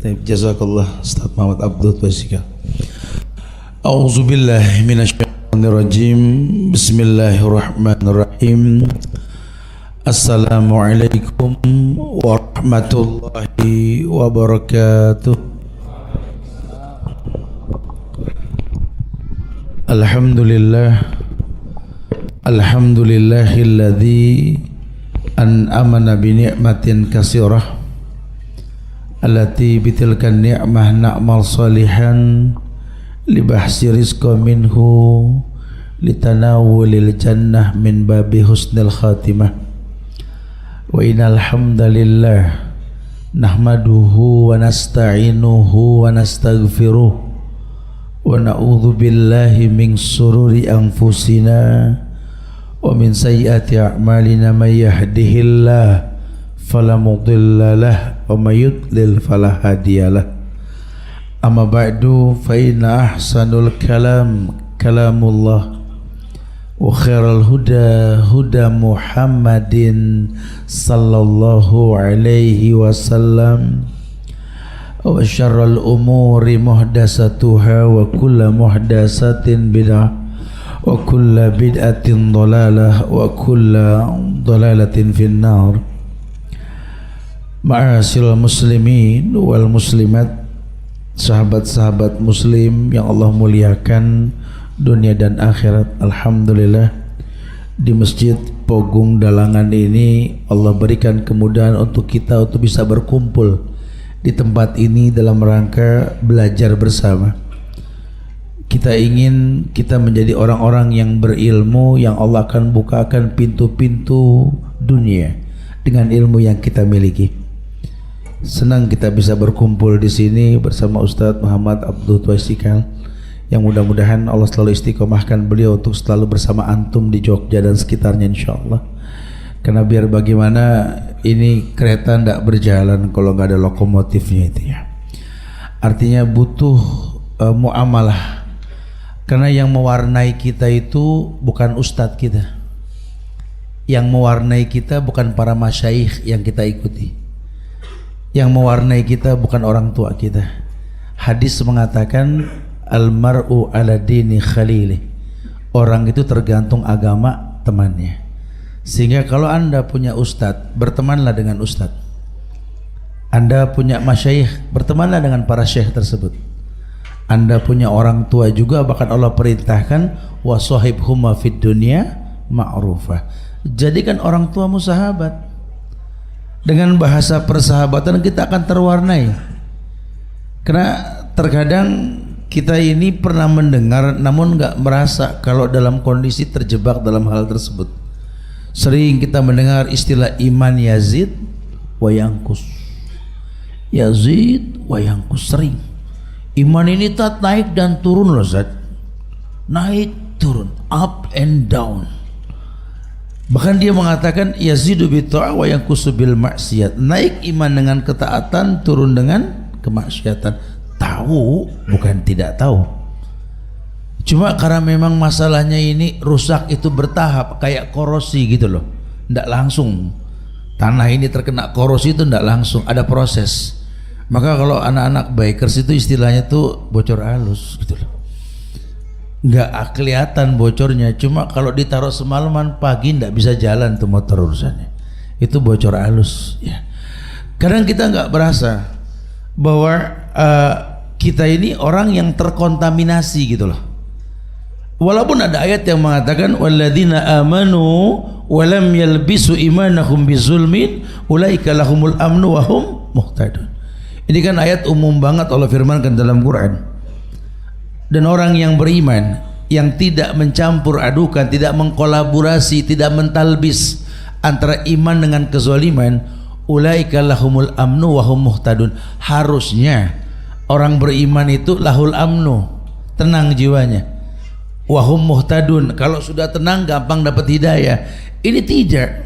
Jazakallah Ustaz Muhammad Abdul Basika. A'udzubillahi minasyaitonirrajim. Bismillahirrahmanirrahim. Assalamualaikum warahmatullahi wabarakatuh. Alhamdulillahilladzi an'amana bi ni'matin katsirah allati bitilkan ni'mah na'mal salihan libahsi rizqa minhu litanawulil jannah min babi husnil khatimah. Wa innal hamdalillah nahmaduhu wa nasta'inuhu wa nastaghfiruh wa na'udzu billahi min sururi anfusina wa min sayyiati a'malina may yahdihillahu fala mudilla lahu wa may yudlil fala hadiyalah. Amma ba'du fa inna ahsanul kalam kalamullah wa khairal huda huda Muhammadin sallallahu alaihi wasallam wa syarrul umuri muhdatsatuha wa kullu muhdatsatin bid'ah wa kullu bid'atin dhalalah wa kullu dhalalatin finnar. Ma'asyiral muslimin wal muslimat, sahabat-sahabat muslim yang Allah muliakan dunia dan akhirat. Alhamdulillah di Masjid Pogung Dalangan ini Allah berikan kemudahan untuk kita untuk bisa berkumpul di tempat ini dalam rangka belajar bersama. Kita ingin kita menjadi orang-orang yang berilmu, yang Allah akan bukakan pintu-pintu dunia dengan ilmu yang kita miliki. Senang kita bisa berkumpul di sini bersama Ustadz Muhammad Abdul Basika, yang mudah-mudahan Allah selalu istiqomahkan beliau untuk selalu bersama antum di Jogja dan sekitarnya insyaallah. Karena biar bagaimana ini kereta tidak berjalan kalau nggak ada lokomotifnya itu ya. Artinya butuh muamalah. Karena yang mewarnai kita itu bukan ustadz kita. Yang mewarnai kita bukan para masyayikh yang kita ikuti. Yang mewarnai kita bukan orang tua kita. Hadis mengatakan almar'u ala dini khalili. Orang itu tergantung agama temannya. Sehingga kalau anda punya ustadz, bertemanlah dengan ustadz. Anda punya masyayikh, bertemanlah dengan para syekh tersebut. Anda punya orang tua juga, bahkan Allah perintahkan wa sahibhuma fid dunya ma'rufah. Jadikan orang tuamu sahabat. Dengan bahasa persahabatan kita akan terwarnai. Karena terkadang kita ini pernah mendengar namun nggak merasa kalau dalam kondisi terjebak dalam hal tersebut. Sering kita mendengar istilah iman yazid wa yanqus. Yazid wa yanqus, sering. Iman ini tak naik dan turun loh Zat. Naik turun, up and down. Bahkan dia mengatakan yazidu bitta'ah wa yanqusu bil maksiat. Naik iman dengan ketaatan, turun dengan kemaksiatan. Tahu bukan tidak tahu. Cuma karena memang masalahnya ini rusak itu bertahap, kayak korosi gitu loh. Tidak langsung. Tanah ini terkena korosi itu tidak langsung, ada proses. Maka kalau anak-anak bikers itu istilahnya tuh bocor halus gitu loh. Nggak kelihatan bocornya, cuma kalau ditaruh semalaman pagi nggak bisa jalan tuh motor urusannya. Itu bocor halus ya. Kadang kita nggak berasa bahwa kita ini orang yang terkontaminasi gitu loh. Walaupun ada ayat yang mengatakan walladzina amanu wa lam yalbisu imanahum bizulmin ulaika lahumul amnu wa hum muhtadun. Ini kan ayat umum banget Allah firmankan dalam Quran. Dan orang yang beriman, yang tidak mencampur adukan, tidak mengkolaborasi, tidak mentalbis antara iman dengan kezaliman, ulaika lahumul amnu wa hum muhtadun. Harusnya orang beriman itu lahul amnu, tenang jiwanya. Wa hum muhtadun, kalau sudah tenang gampang dapat hidayah. Ini tidak.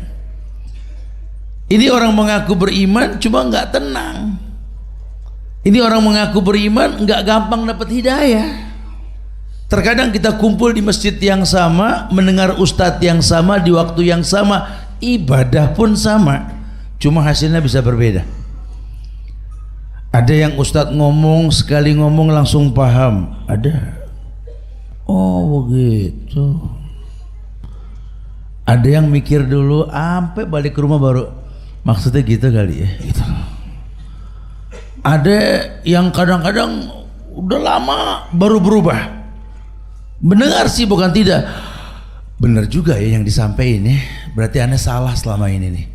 Ini orang mengaku beriman cuma nggak tenang. Ini orang mengaku beriman nggak gampang dapat hidayah. Terkadang kita kumpul di masjid yang sama, mendengar ustadz yang sama, di waktu yang sama, ibadah pun sama, cuma hasilnya bisa berbeda. Ada yang ustadz ngomong, sekali ngomong langsung paham. Ada. Oh begitu. Ada yang mikir dulu sampai balik ke rumah baru maksudnya gitu kali ya gitu. Ada yang kadang-kadang udah lama baru berubah. Mendengar sih bukan tidak. Benar juga ya yang disampaikan ya. Berarti Anda salah selama ini nih.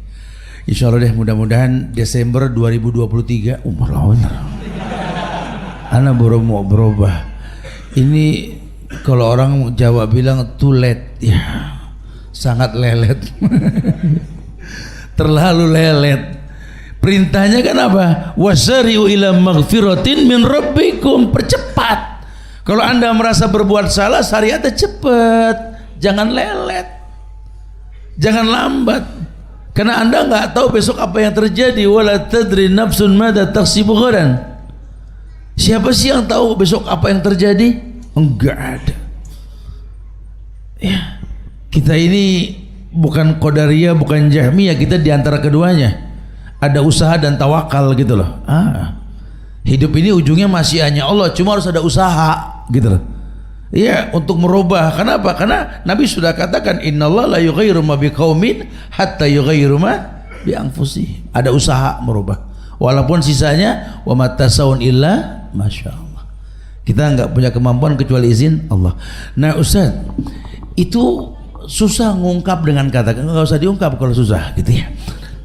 Insya Allah deh, mudah-mudahan Desember 2023 umur lawan. Anda baru mau berubah. Ini kalau orang Jawa bilang too late ya, sangat lelet. Terlalu lelet. Perintahnya kan apa? Wasari'u ila maghfiratin min rabbikum. Percepat. Kalau Anda merasa berbuat salah, syariatnya cepat. Jangan lelet. Jangan lambat. Karena Anda nggak tahu besok apa yang terjadi. Wala tadri nafsun madza taksibu ghadan. Siapa sih yang tahu besok apa yang terjadi? Enggak ada. Ya. Kita ini bukan Qadariyah, bukan Jahmiyah, kita di antara keduanya. Ada usaha dan tawakal gitu loh. Hidup ini ujungnya masih hanya Allah, cuma harus ada usaha gitu loh. Iya, untuk merubah. Kenapa? Karena Nabi sudah katakan innallaha la yughayyiru ma biqaumin hatta yughayyiru ma bi anfusihim. Ada usaha merubah. Walaupun sisanya wa matasawun illa masyaallah. Kita enggak punya kemampuan kecuali izin Allah. Nah, Ustaz, itu susah ngungkap dengan kata, enggak usah diungkap kalau susah gitu ya.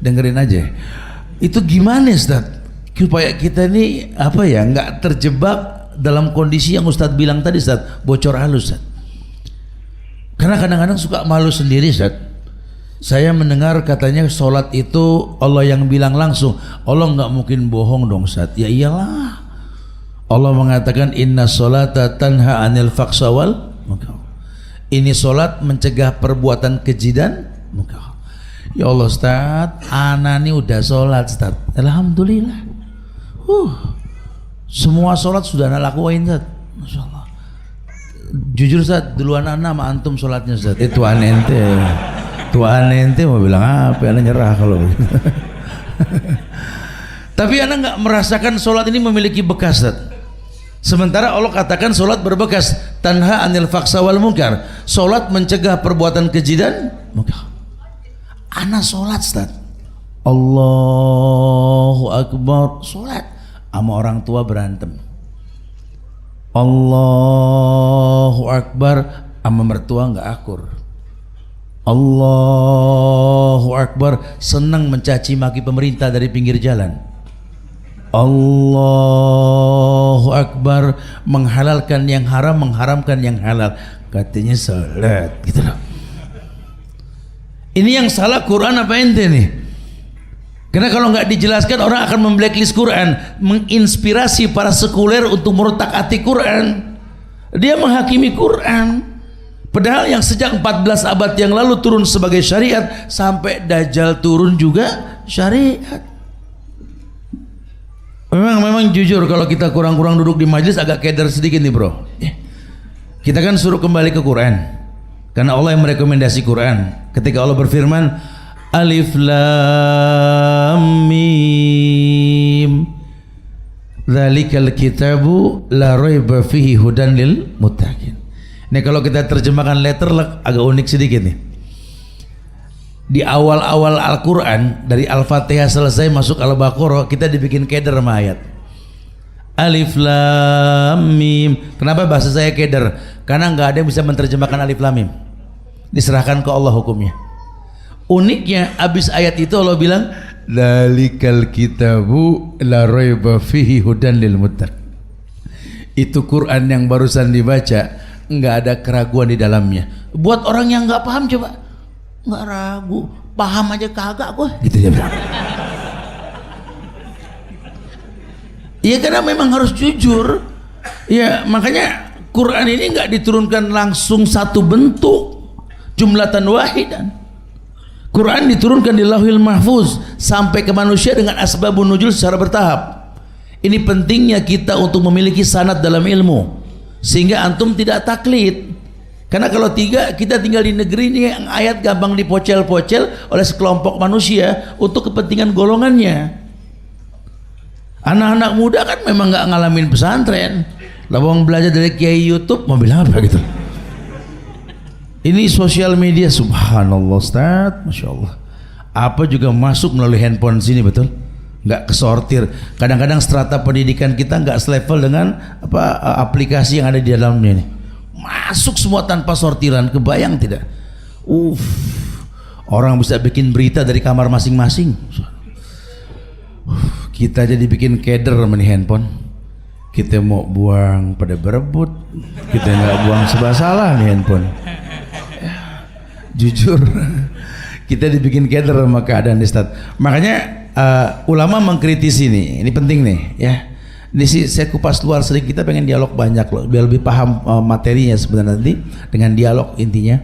Dengerin aja. Itu gimana Ustaz? Supaya kita ini apa ya, enggak terjebak dalam kondisi yang Ustadz bilang tadi Ustadz, bocor halus Ustadz. Karena kadang-kadang suka malu sendiri Ustadz. Saya mendengar katanya sholat itu Allah yang bilang langsung. Allah nggak mungkin bohong dong Ustadz. Ya iyalah. Allah mengatakan inna sholata tanha anil fahsya wal munkar. Ini sholat mencegah perbuatan keji dan munkar. Ya Allah Ustadz, ana ini udah sholat Ustadz. Alhamdulillah. Semua sholat sudah anak lakuin Ustaz. Masya Allah. Jujur Ustaz, duluan anak sama antum sholatnya Ustaz. Tuan ente. Tuan ente mau bilang apa? Anak nyerah kalau begitu. Tapi anak nggak merasakan sholat ini memiliki bekas Ustaz. Sementara Allah katakan sholat berbekas. Tanha anil fahsya wal munkar. Sholat mencegah perbuatan keji dan munkar. Anak sholat Ustaz. Allahu Akbar. Sholat. Sama orang tua berantem. Allahu Akbar. Sama mertua nggak akur. Allahu Akbar. Senang mencaci maki pemerintah dari pinggir jalan. Allahu Akbar. Menghalalkan yang haram, mengharamkan yang halal. Katanya salat gitu loh. Ini yang salah Quran apa ente nih? Karena kalau nggak dijelaskan orang akan memblacklist Quran, menginspirasi para sekuler untuk merutak-atik Quran. Dia menghakimi Quran. Padahal yang sejak 14 abad yang lalu turun sebagai syariat sampai Dajjal turun juga syariat. Memang jujur kalau kita kurang-kurang duduk di majelis agak keder sedikit nih bro. Kita kan suruh kembali ke Quran. Karena Allah yang merekomendasi Quran. Ketika Allah berfirman Alif Lam Mim Dzalikal kitabu la raiba fihi hudan lil muttaqin. Ini kalau kita terjemahkan letter agak unik sedikit nih. Di awal-awal Al-Quran dari Al-Fatihah selesai masuk Al-Baqarah kita dibikin keder sama ayat Alif Lam Mim. Kenapa bahasa saya keder? Karena nggak ada yang bisa menerjemahkan Alif Lam Mim. Diserahkan ke Allah hukumnya. Uniknya abis ayat itu Allah bilang Dzalikal kitabu la raiba fihi hudan lil muttaqin. Itu Quran yang barusan dibaca nggak ada keraguan di dalamnya. Buat orang yang nggak paham coba nggak ragu, paham aja kagak gue gitu dia bilang. Iya karena memang harus jujur. Ya makanya Quran ini nggak diturunkan langsung satu bentuk jumlatan wahidan. Quran diturunkan di Lauhil Mahfuz sampai ke manusia dengan asbabun nuzul secara bertahap. Ini pentingnya kita untuk memiliki sanad dalam ilmu sehingga antum tidak taklid. Karena kalau kita tinggal di negeri ini yang ayat gampang dipocel-pocel oleh sekelompok manusia untuk kepentingan golongannya. Anak-anak muda kan memang nggak ngalamin pesantren. Lawang belajar dari kiai YouTube mau bilang apa gitu. Ini sosial media, subhanallah Ustaz, masya Allah. Apa juga masuk melalui handphone sini, betul? Nggak kesortir. Kadang-kadang strata pendidikan kita nggak selevel dengan aplikasi yang ada di dalamnya ini. Masuk semua tanpa sortiran, kebayang tidak? Orang bisa bikin berita dari kamar masing-masing. Kita jadi bikin keder sama nih handphone. Kita mau buang pada berebut, kita nggak buang serba salah nih handphone. Jujur, kita dibikin keder sama keadaan Ustaz. Makanya ulama mengkritisi ini penting nih ya. Ini sih saya kupas luar sedikit, kita pengen dialog banyak loh, biar lebih paham materinya sebenarnya nanti dengan dialog intinya.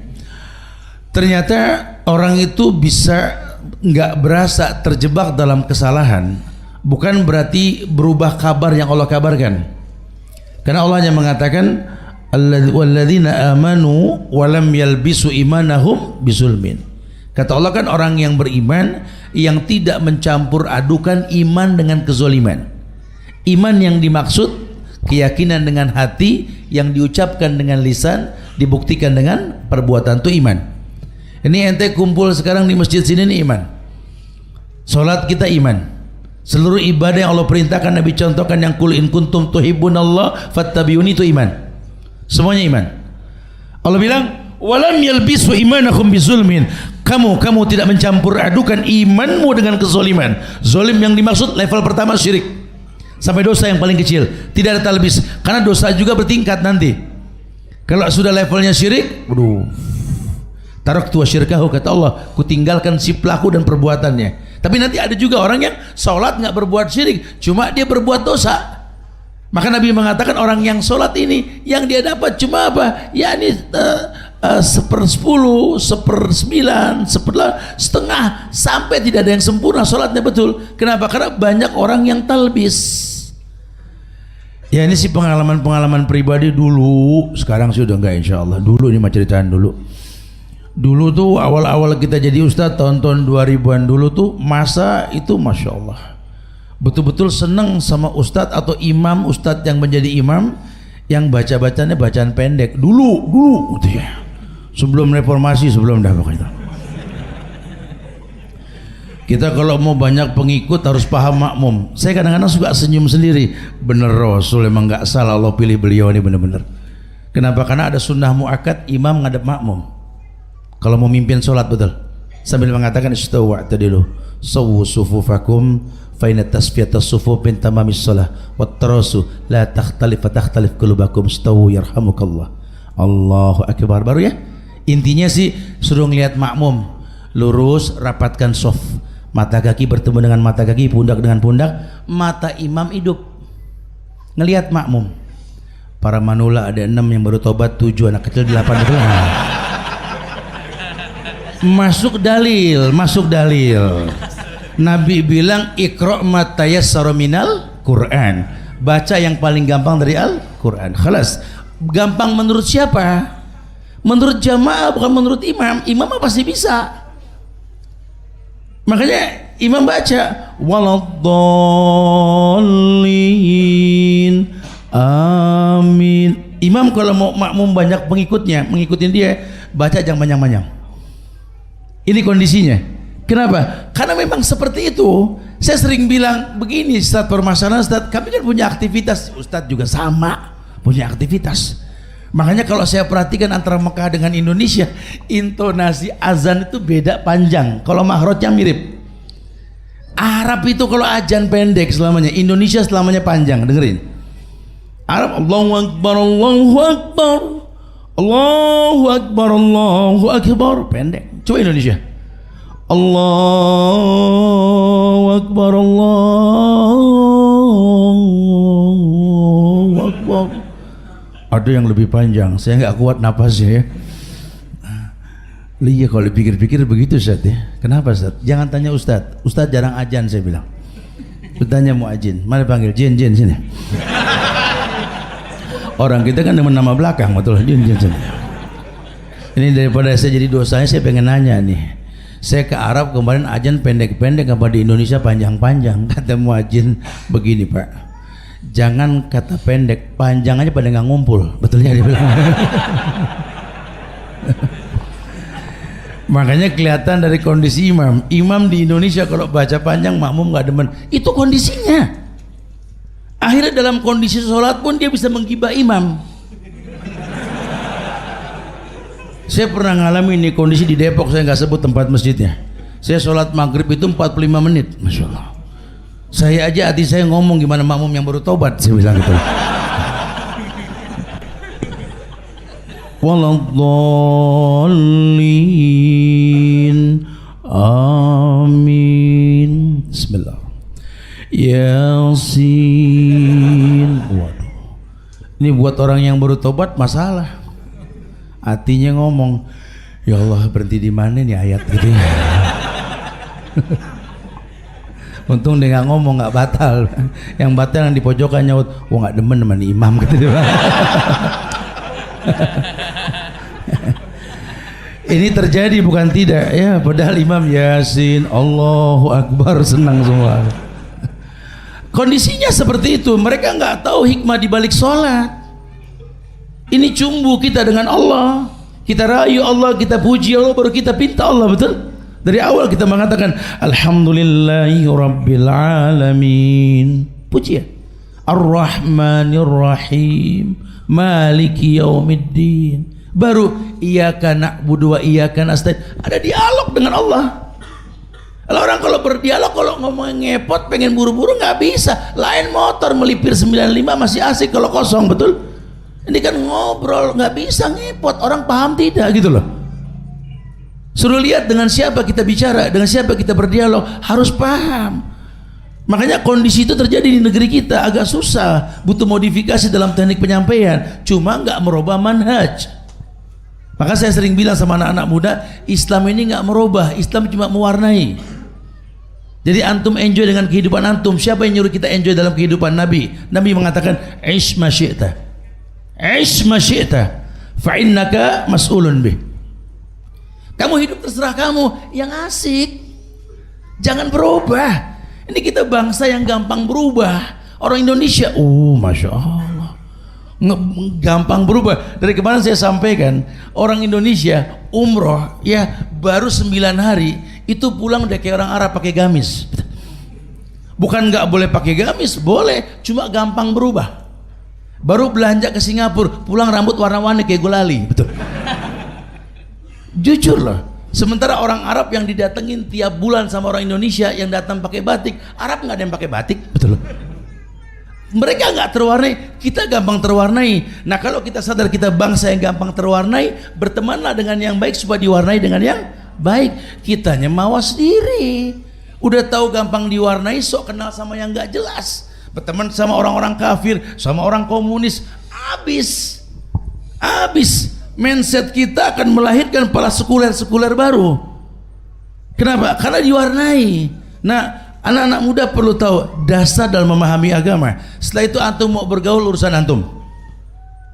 Ternyata orang itu bisa nggak berasa terjebak dalam kesalahan, bukan berarti berubah kabar yang Allah kabarkan. Karena Allah yang mengatakan walladzina amanu walam yalbisu imanahum bizulmin. Kata Allah kan orang yang beriman yang tidak mencampur adukan iman dengan kezoliman. Iman yang dimaksud keyakinan dengan hati yang diucapkan dengan lisan, dibuktikan dengan perbuatan, itu iman. Ini ente kumpul sekarang di masjid sini nih iman. Salat kita iman. Seluruh ibadah yang Allah perintahkan, Nabi contohkan yang qul in kuntum tuhibbunallah fattabi'uni, itu iman. Semuanya iman. Allah bilang walam yalbisu imanakum bizulmin. Kamu tidak mencampur adukan imanmu dengan kezoliman. Zolim yang dimaksud level pertama syirik. Sampai dosa yang paling kecil, tidak ada talbis, karena dosa juga bertingkat nanti. Kalau sudah levelnya syirik, taraktu syirkahu, kata Allah, kutinggalkan si pelaku dan perbuatannya. Tapi nanti ada juga orang yang sholat nggak berbuat syirik, cuma dia berbuat dosa. Maka Nabi mengatakan orang yang sholat ini yang dia dapat cuma apa? Ya ini 1/10, 1/9, 1/setengah, sampai tidak ada yang sempurna sholatnya betul. Kenapa? Karena banyak orang yang talbis. Ya ini sih pengalaman pribadi dulu, sekarang sudah enggak insya Allah. Dulu ini mah ceritaan dulu. Dulu tuh awal-awal kita jadi ustadz tahun-tahun 2000-an dulu tuh masa itu masya Allah. Betul-betul seneng sama ustadz atau imam ustadz yang menjadi imam yang baca-bacanya bacaan pendek. Dulu gitu ya. Sebelum reformasi, sebelum dah pokoknya. Kita kalau mau banyak pengikut harus paham makmum. Saya kadang-kadang suka senyum sendiri. Bener Rasul emang nggak salah Allah pilih beliau ini bener-bener. Kenapa? Karena ada sunnah muakkad imam ngadep makmum. Kalau mau mimpin sholat betul. Sambil mengatakan istawu wa'tadilu. Sawu sufufakum fa inna tasfiyatas sufuf min tamamis shalah wat tarasu la takhtalif qulubakum istawu yarhamukallah. Allahu akbar. Baru ya. Intinya sih suruh ngelihat makmum lurus, rapatkan sof. Mata kaki bertemu dengan mata kaki, pundak dengan pundak, mata imam hidup ngelihat makmum. Para manula ada 6 yang baru tobat, 7 anak kecil 8 itu. Masuk dalil. Nabi bilang iqra' ma tayassara minal Quran. Baca yang paling gampang dari Al-Quran. Khalas. Gampang menurut siapa? Menurut jamaah, bukan menurut imam. Imam pasti bisa. Makanya imam baca waladdallin amin. Imam kalau mau makmum banyak pengikutnya, mengikutin dia, baca jangan panjang-panjang. Ini kondisinya. Kenapa? Karena memang seperti itu. Saya sering bilang begini, Ustaz, permasalahan Ustaz, kami kan punya aktivitas. Ustaz juga sama punya aktivitas. Makanya kalau saya perhatikan antara Mekah dengan Indonesia, intonasi azan itu beda panjang. Kalau mahrotnya mirip. Arab itu kalau azan pendek selamanya, Indonesia selamanya panjang. Dengerin. Arab Allahu Akbar, Allahu Akbar, Allahu Akbar, Allahu Akbar, pendek. Coba Indonesia. Allahu Akbar, Allahu Akbar. Ada yang lebih panjang, saya nggak kuat napasnya ya. Iya kalau dipikir-pikir begitu Ustaz ya. Kenapa Ustaz? Jangan tanya Ustaz. Ustaz jarang ajan saya bilang. Bertanya mau ajin, mana panggil Jin sini. Orang kita kan dengan nama belakang betul Jin sini. Ini daripada saya jadi dosanya saya pengen nanya nih. Saya ke Arab kemarin azan pendek-pendek, apa di Indonesia panjang-panjang. Kata muadzin begini, Pak, jangan kata pendek, panjang aja pada nggak ngumpul. Betulnya dia bilang. Makanya kelihatan dari kondisi imam. Imam di Indonesia kalau baca panjang makmum nggak demen. Itu kondisinya. Akhirnya dalam kondisi sholat pun dia bisa menggibah imam. Saya pernah ngalamin ini kondisi di Depok, saya nggak sebut tempat masjidnya. Saya sholat maghrib itu 45 menit, Masya Allah. Saya aja hati saya ngomong gimana makmum yang baru tobat, saya bilang gitu. Waladhdallin, amin. Bismillah. Yasin. Waduh, ini buat orang yang baru tobat masalah. Hatinya ngomong, ya Allah berhenti di mana nih ayat gitu ya. Untung dia nggak ngomong, nggak batal. Yang batal yang di pojokan nyaut, wah nggak demen sama imam gitu. Ini terjadi bukan tidak ya, padahal imam Yasin, Allahu Akbar, senang semua. Kondisinya seperti itu, mereka nggak tahu hikmah di balik sholat. Ini cumbu kita dengan Allah, kita rayu Allah, kita puji Allah, baru kita pinta Allah, betul? Dari awal kita mengatakan Alhamdulillahi Rabbil Alamin, pujian Ar-Rahmanir Rahim, Maliki Yaumiddin, baru Iyyaka na'budu wa iyyaka nasta'in. Ada dialog dengan Allah. Orang kalau berdialog, kalau ngomong ngepot, pengen buru-buru nggak bisa. Lain motor melipir 95 masih asik kalau kosong, betul? Ini kan ngobrol, nggak bisa ngepot, orang paham tidak gitu loh. Suruh lihat dengan siapa kita bicara, dengan siapa kita berdialog, harus paham. Makanya kondisi itu terjadi di negeri kita, agak susah, butuh modifikasi dalam teknik penyampaian, cuma nggak merubah manhaj. Maka saya sering bilang sama anak-anak muda, Islam ini nggak merubah, Islam cuma mewarnai. Jadi antum enjoy dengan kehidupan antum. Siapa yang nyuruh kita enjoy dalam kehidupan Nabi? Nabi mengatakan, "Ish ma syi'ta." Aish masyi'ta fa innaka mas'ulun bih. Kamu hidup terserah kamu, yang asik. Jangan berubah. Ini kita bangsa yang gampang berubah. Orang Indonesia, Masya Allah, gampang berubah. Dari kemarin saya sampaikan, orang Indonesia umroh ya baru 9 hari itu pulang udah kayak orang Arab pakai gamis. Bukan nggak boleh pakai gamis, boleh, cuma gampang berubah. Baru belanja ke Singapura, pulang rambut warna-warni kayak gulali, betul. Jujur loh. Sementara orang Arab yang didatengin tiap bulan sama orang Indonesia yang datang pakai batik, Arab nggak ada yang pakai batik, betul. Mereka nggak terwarnai, kita gampang terwarnai. Nah kalau kita sadar kita bangsa yang gampang terwarnai, bertemanlah dengan yang baik supaya diwarnai dengan yang baik. Kitanya mawas diri, udah tahu gampang diwarnai, sok kenal sama yang nggak jelas. Berteman sama orang-orang kafir, sama orang komunis, habis. Mindset kita akan melahirkan para sekuler baru. Kenapa? Karena diwarnai. Nah, anak-anak muda perlu tahu dasar dalam memahami agama. Setelah itu antum mau bergaul, urusan antum.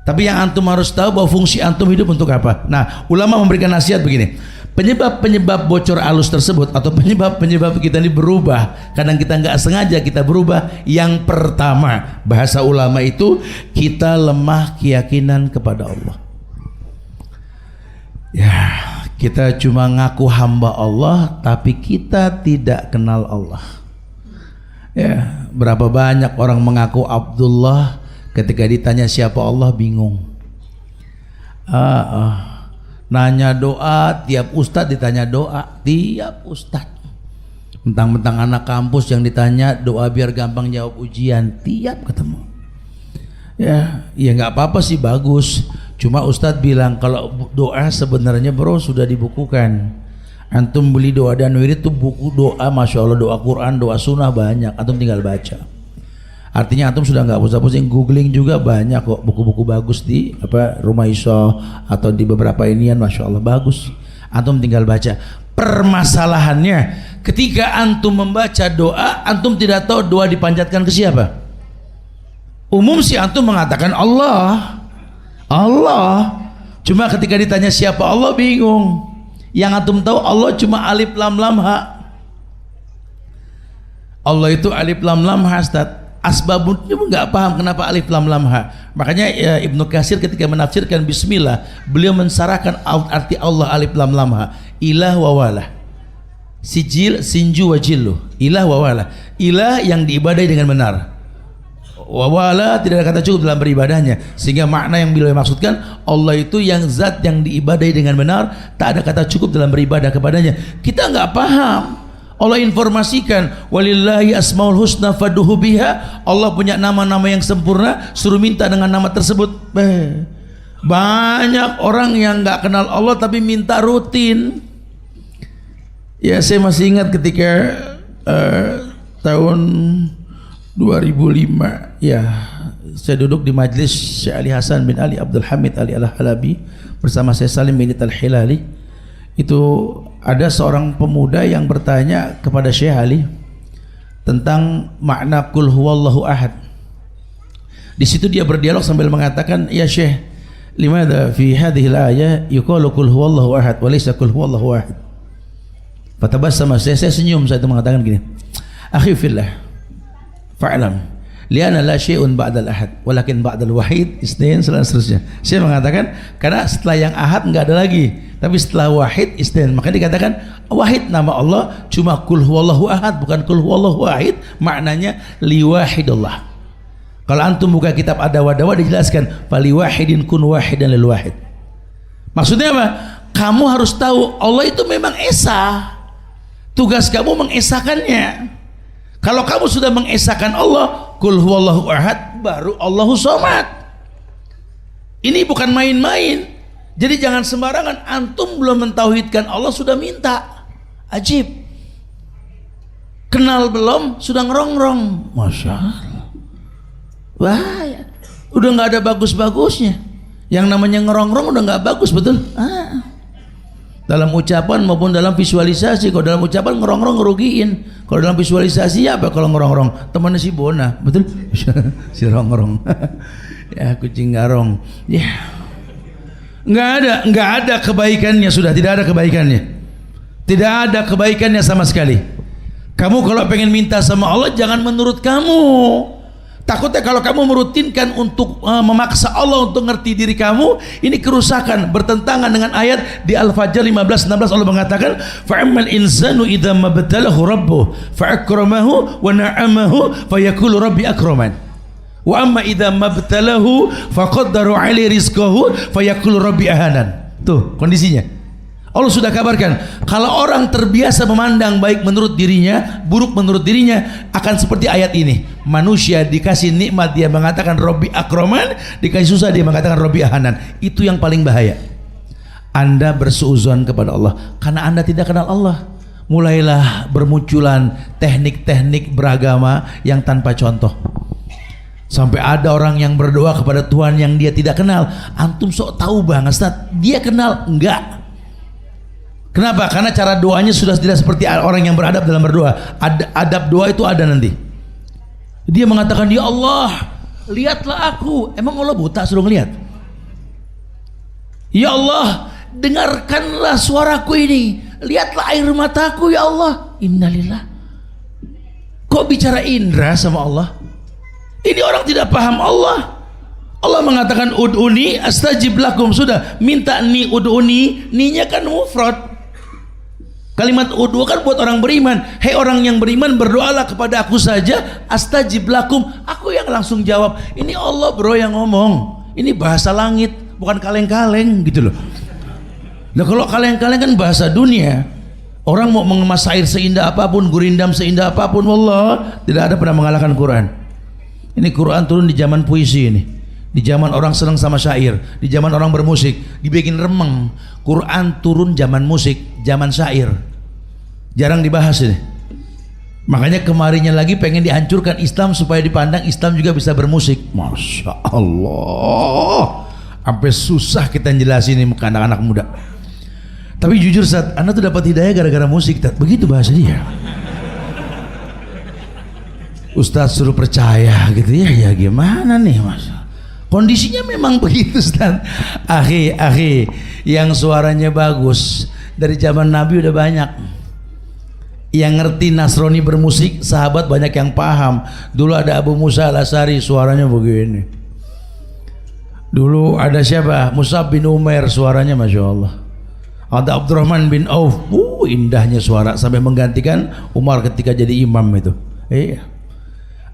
Tapi yang antum harus tahu bahwa fungsi antum hidup untuk apa. Nah, ulama memberikan nasihat begini. Penyebab bocor alus tersebut atau penyebab kita ini berubah, kadang kita nggak sengaja kita berubah. Yang pertama, bahasa ulama itu kita lemah keyakinan kepada Allah. Ya, kita cuma ngaku hamba Allah tapi kita tidak kenal Allah. Ya, berapa banyak orang mengaku Abdullah, ketika ditanya siapa Allah bingung. Nanya doa, tiap ustadz ditanya doa, tiap ustadz. Mentang-mentang anak kampus yang ditanya doa biar gampang jawab ujian, tiap ketemu. Ya nggak apa-apa sih, bagus. Cuma ustadz bilang kalau doa sebenarnya bro sudah dibukukan. Antum beli doa dan wirid tuh buku doa, Masya Allah, doa Quran, doa sunnah banyak. Antum tinggal baca. Artinya antum sudah nggak pusing-pusing, googling juga banyak kok buku-buku bagus di Rumah Iso atau di beberapa inian, Masya Allah bagus. Antum tinggal baca. Permasalahannya ketika antum membaca doa, antum tidak tahu doa dipanjatkan ke siapa. Umum sih antum mengatakan Allah. Cuma ketika ditanya siapa Allah bingung. Yang antum tahu Allah cuma alif lam lam ha. Allah itu alif lam lam ha, Ustaz. Asbabunnya nggak paham kenapa alif lam lam ha. Makanya ya, Ibnu Katsir ketika menafsirkan bismillah, beliau mensarahkan arti Allah alif lam lam ha. Ilah wa wala. Sijil sinju wajillu. Ilah wa wala. Ilah yang diibadai dengan benar. Wawala tidak ada kata cukup dalam beribadahnya, sehingga makna yang beliau maksudkan Allah itu yang zat yang diibadai dengan benar, tak ada kata cukup dalam beribadah kepadanya. Kita nggak paham. Allah informasikan walillahi asmaul husna fad'uhu biha. Allah punya nama-nama yang sempurna, suruh minta dengan nama tersebut. Banyak orang yang nggak kenal Allah tapi minta rutin. Ya, saya masih ingat ketika tahun 2005 ya, saya duduk di majlis Syekh Ali Hasan bin Ali Abdul Hamid Ali Al-Halabi bersama saya Salim bin Al-Hilali. Itu ada seorang pemuda yang bertanya kepada Syekh Ali tentang makna kul huwallahu ahad. Di situ dia berdialog sambil mengatakan, "Ya Syekh, limadha fi hadhihi al-ayah yuqalu kul huwallahu ahad wa laysa kul huwallahu ahad?" Fatabassama, saya senyum, saya itu mengatakan gini, "Akhi fillah, fa'lam liana la syai'un ba'dal ahad walakin ba'dal wahid isnain," seterusnya. Saya mengatakan karena setelah yang ahad enggak ada lagi, tapi setelah wahid isnain. Maka dikatakan wahid nama Allah cuma kul huwallahu ahad, bukan kul huwallahu wahid, maknanya liwahidullah. Kalau antum buka kitab Ad-Dawa dijelaskan fali wahidin kun wahidan lil wahid. Maksudnya apa? Kamu harus tahu Allah itu memang esa. Tugas kamu mengesakannya. Kalau kamu sudah mengesahkan Allah, kul huwallahu ahad, baru Allahu somad. Ini bukan main-main. Jadi jangan sembarangan, antum belum mentauhidkan Allah sudah minta. Ajib. Kenal belum sudah ngerongrong. Masya Allah. Wah, ya. Udah nggak ada bagus-bagusnya. Yang namanya ngerongrong udah nggak bagus, betul? Dalam ucapan maupun dalam visualisasi. Kalau dalam ucapan ngerongrong ngerugiin, kalau dalam visualisasi apa kalau ngerongrong? Temannya si Bona, betul? Si rongrong. Ya, kucing garong. Ya, nggak ada kebaikannya, sudah tidak ada kebaikannya, tidak ada kebaikannya sama sekali. Kamu kalau pengen minta sama Allah jangan menurut kamu. Takutnya kalau kamu merutinkan untuk memaksa Allah untuk ngerti diri kamu, ini kerusakan, bertentangan dengan ayat di Al-Fajr 15:16. Allah mengatakan, "Fa'ammal insanu idza mabtalahu rabbuhu fa'akramahu wa na'amahu fayaqulu rabbi akraman. Wa amma idza mabtalahu faqaddara 'alaihi rizqahu fayaqulu rabbi ahanan." Tuh kondisinya. Allah sudah kabarkan, kalau orang terbiasa memandang baik menurut dirinya, buruk menurut dirinya, akan seperti ayat ini. Manusia dikasih nikmat dia mengatakan Robbi akroman, dikasih susah dia mengatakan Robbi ahanan. Itu yang paling bahaya. Anda bersuuzon kepada Allah karena Anda tidak kenal Allah. Mulailah bermunculan teknik-teknik beragama yang tanpa contoh. Sampai ada orang yang berdoa kepada Tuhan yang dia tidak kenal. Antum sok tahu banget, Ustaz. Dia kenal? Enggak. Kenapa? Karena cara doanya sudah tidak seperti orang yang beradab dalam berdoa. Adab doa itu ada nanti. Dia mengatakan, "Ya Allah, lihatlah aku." Emang Allah buta suruh ngelihat? "Ya Allah, dengarkanlah suaraku ini. Lihatlah air mataku, ya Allah." Innalillah. Kok bicara indra sama Allah? Ini orang tidak paham Allah. Allah mengatakan ud'uni astajib lakum. Sudah, minta ni ud'uni, ninya kan mufrad. Kalimat ud'u kan buat orang beriman. Hei orang yang beriman, berdoalah kepada aku saja, astajib lakum, aku yang langsung jawab. Ini Allah bro yang ngomong. Ini bahasa langit, bukan kaleng-kaleng gitu loh. Nah kalau kaleng-kaleng kan bahasa dunia. Orang mau mengemas air seindah apapun, gurindam seindah apapun, wallah tidak ada pernah mengalahkan Quran. Ini Quran turun di zaman puisi ini. Di zaman orang senang sama syair, di zaman orang bermusik, dibikin remeng. Quran turun zaman musik, zaman syair. Jarang dibahas ini. Makanya kemarinnya lagi pengen dihancurkan Islam supaya dipandang Islam juga bisa bermusik. Masya Allah. Sampai susah kita jelasin ini ke anak-anak muda. Tapi jujur saat Anda tuh dapat hidayah gara-gara musik, begitu bahasa dia. Ustadz suruh percaya gitu ya, ya gimana nih Mas? Kondisinya memang begitu Ustaz. Akhi yang suaranya bagus, Dari zaman Nabi udah banyak yang ngerti Nasrani bermusik, sahabat banyak yang paham. Dulu ada Abu Musa Al-Asy'ari, suaranya begini. Dulu ada siapa? Mus'ab bin Umair, suaranya Masya Allah. Ada Abdurrahman bin Auf, indahnya suara sampai menggantikan Umar ketika jadi imam itu. Iya.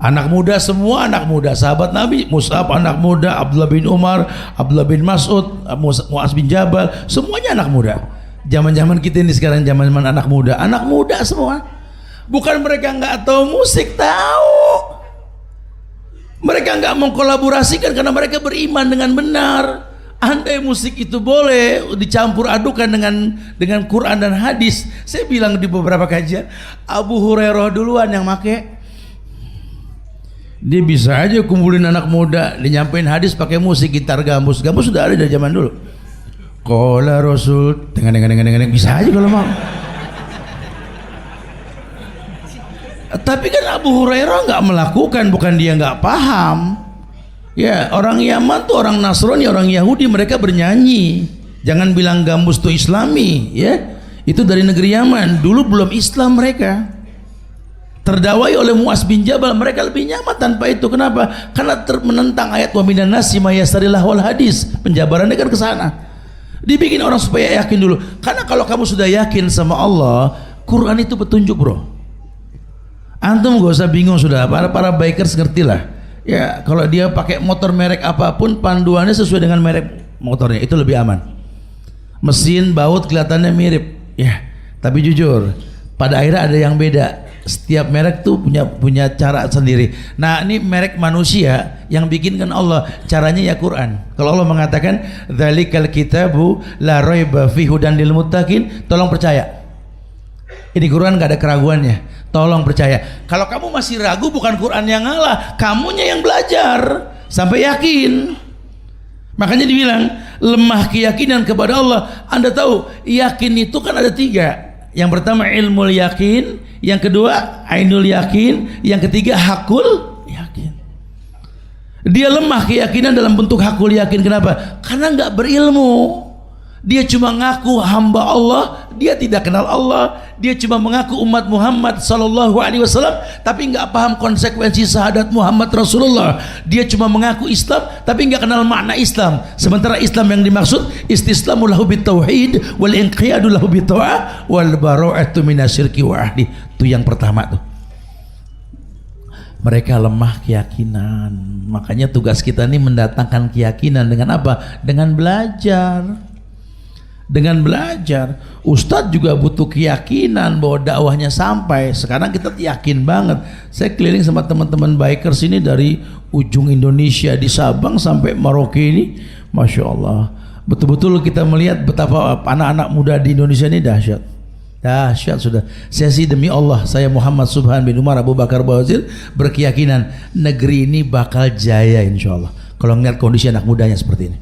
Anak muda, semua anak muda, sahabat Nabi. Mus'ab anak muda, Abdullah bin Umar, Abdullah bin Mas'ud, Mu'az bin Jabal, semuanya anak muda. Zaman-zaman kita ini sekarang zaman-zaman anak muda semua. Bukan mereka nggak tahu musik, tahu. Mereka nggak mengkolaborasikan karena mereka beriman dengan benar. Andai musik itu boleh dicampur adukan dengan Quran dan hadis, saya bilang di beberapa kajian, Abu Hurairah duluan yang make. Dia bisa aja kumpulin anak muda, dia nyampein hadis pakai musik, gitar gambus sudah ada dari zaman dulu. Qala Rasul, dengan bisa aja kalau mau. Tapi kan Abu Hurairah nggak melakukan, bukan dia nggak paham. Ya, orang Yaman tuh orang Nasrani, orang Yahudi, mereka bernyanyi. Jangan bilang gambus tuh Islami, ya. Itu dari negeri Yaman. Dulu belum Islam mereka. Terdawai oleh Mu'az bin Jabal, mereka lebih nyaman tanpa itu. Kenapa? Karena menentang ayat wa minan nasi may yastarillah wal hadis. Penjabarannya kan ke sana. Dibikin orang supaya yakin dulu. Karena kalau kamu sudah yakin sama Allah, Quran itu petunjuk, bro. Antum gak usah bingung sudah. Para bikers ngertilah. Ya, kalau dia pakai motor merek apapun, panduannya sesuai dengan merek motornya, itu lebih aman. Mesin, baut kelihatannya mirip, ya. Tapi jujur, pada akhirnya ada yang beda. Setiap merek tuh punya cara sendiri. Nah, ini merek manusia yang bikin kan Allah, caranya ya Quran. Kalau Allah mengatakan dzalikal kitabu la raiba fihi hudan lil muttaqin, tolong percaya. Ini Quran gak ada keraguannya. Tolong percaya. Kalau kamu masih ragu, bukan Quran yang ngalah, kamunya yang belajar sampai yakin. Makanya dibilang lemah keyakinan kepada Allah. Anda tahu yakin itu kan ada 3. Yang pertama ilmul yakin, yang kedua ainul yakin, yang ketiga hakul yakin. Dia lemah keyakinan dalam bentuk hakul yakin. Kenapa? Karena nggak berilmu. Dia cuma ngaku hamba Allah, dia tidak kenal Allah. Dia cuma mengaku umat Muhammad sallallahu alaihi wasallam, tapi nggak paham konsekuensi syahadat Muhammad Rasulullah. Dia cuma mengaku Islam, tapi nggak kenal makna Islam. Sementara Islam yang dimaksud istislamu lahu bitauhid wal inqiyadu lahu bitta'ah wal bara'atu minasyirki wa ahli. Itu yang pertama tuh. Mereka lemah keyakinan. Makanya tugas kita ini mendatangkan keyakinan dengan apa? Dengan belajar. Dengan belajar. Ustadz juga butuh keyakinan bahwa dakwahnya sampai. Sekarang kita yakin banget. Saya keliling sama teman-teman bikers ini dari ujung Indonesia di Sabang sampai Merauke ini, Masya Allah. Betul-betul kita melihat betapa anak-anak muda di Indonesia ini dahsyat. Dahsyat sudah. Saya sih demi Allah, saya Muhammad Subhan bin Umar Abu Bakar Bawazir berkeyakinan negeri ini bakal jaya insya Allah. Kalau melihat kondisi anak mudanya seperti ini.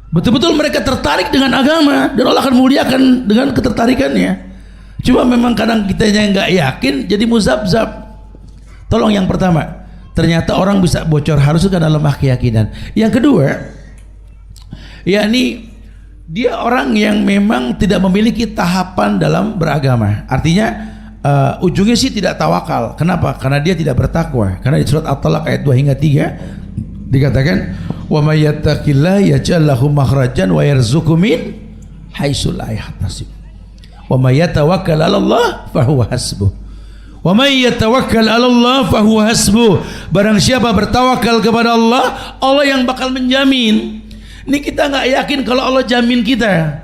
Betul-betul mereka tertarik dengan agama dan Allah akan muliakan dengan ketertarikannya. Cuma memang kadang kitanya nggak yakin jadi muzabzab. Tolong yang pertama, ternyata orang bisa bocor harus karena lemah keyakinan. Yang kedua, yakni dia orang yang memang tidak memiliki tahapan dalam beragama. Artinya ujungnya sih tidak tawakal. Kenapa? Karena dia tidak bertakwa. Karena di surat At-Talaq ayat 2 hingga 3 dikatakan wa may yattaqillaha yaj'al lahu makhrajan wa yarzuqhu min haitsu la yahtasib wa may yatawakkal 'ala Allah fa huwa hasbuh wa may yatawakkal 'ala Allah fa huwa hasbuh. Barang siapa bertawakal kepada Allah, Allah yang bakal menjamin. Ini kita nggak yakin kalau Allah jamin kita.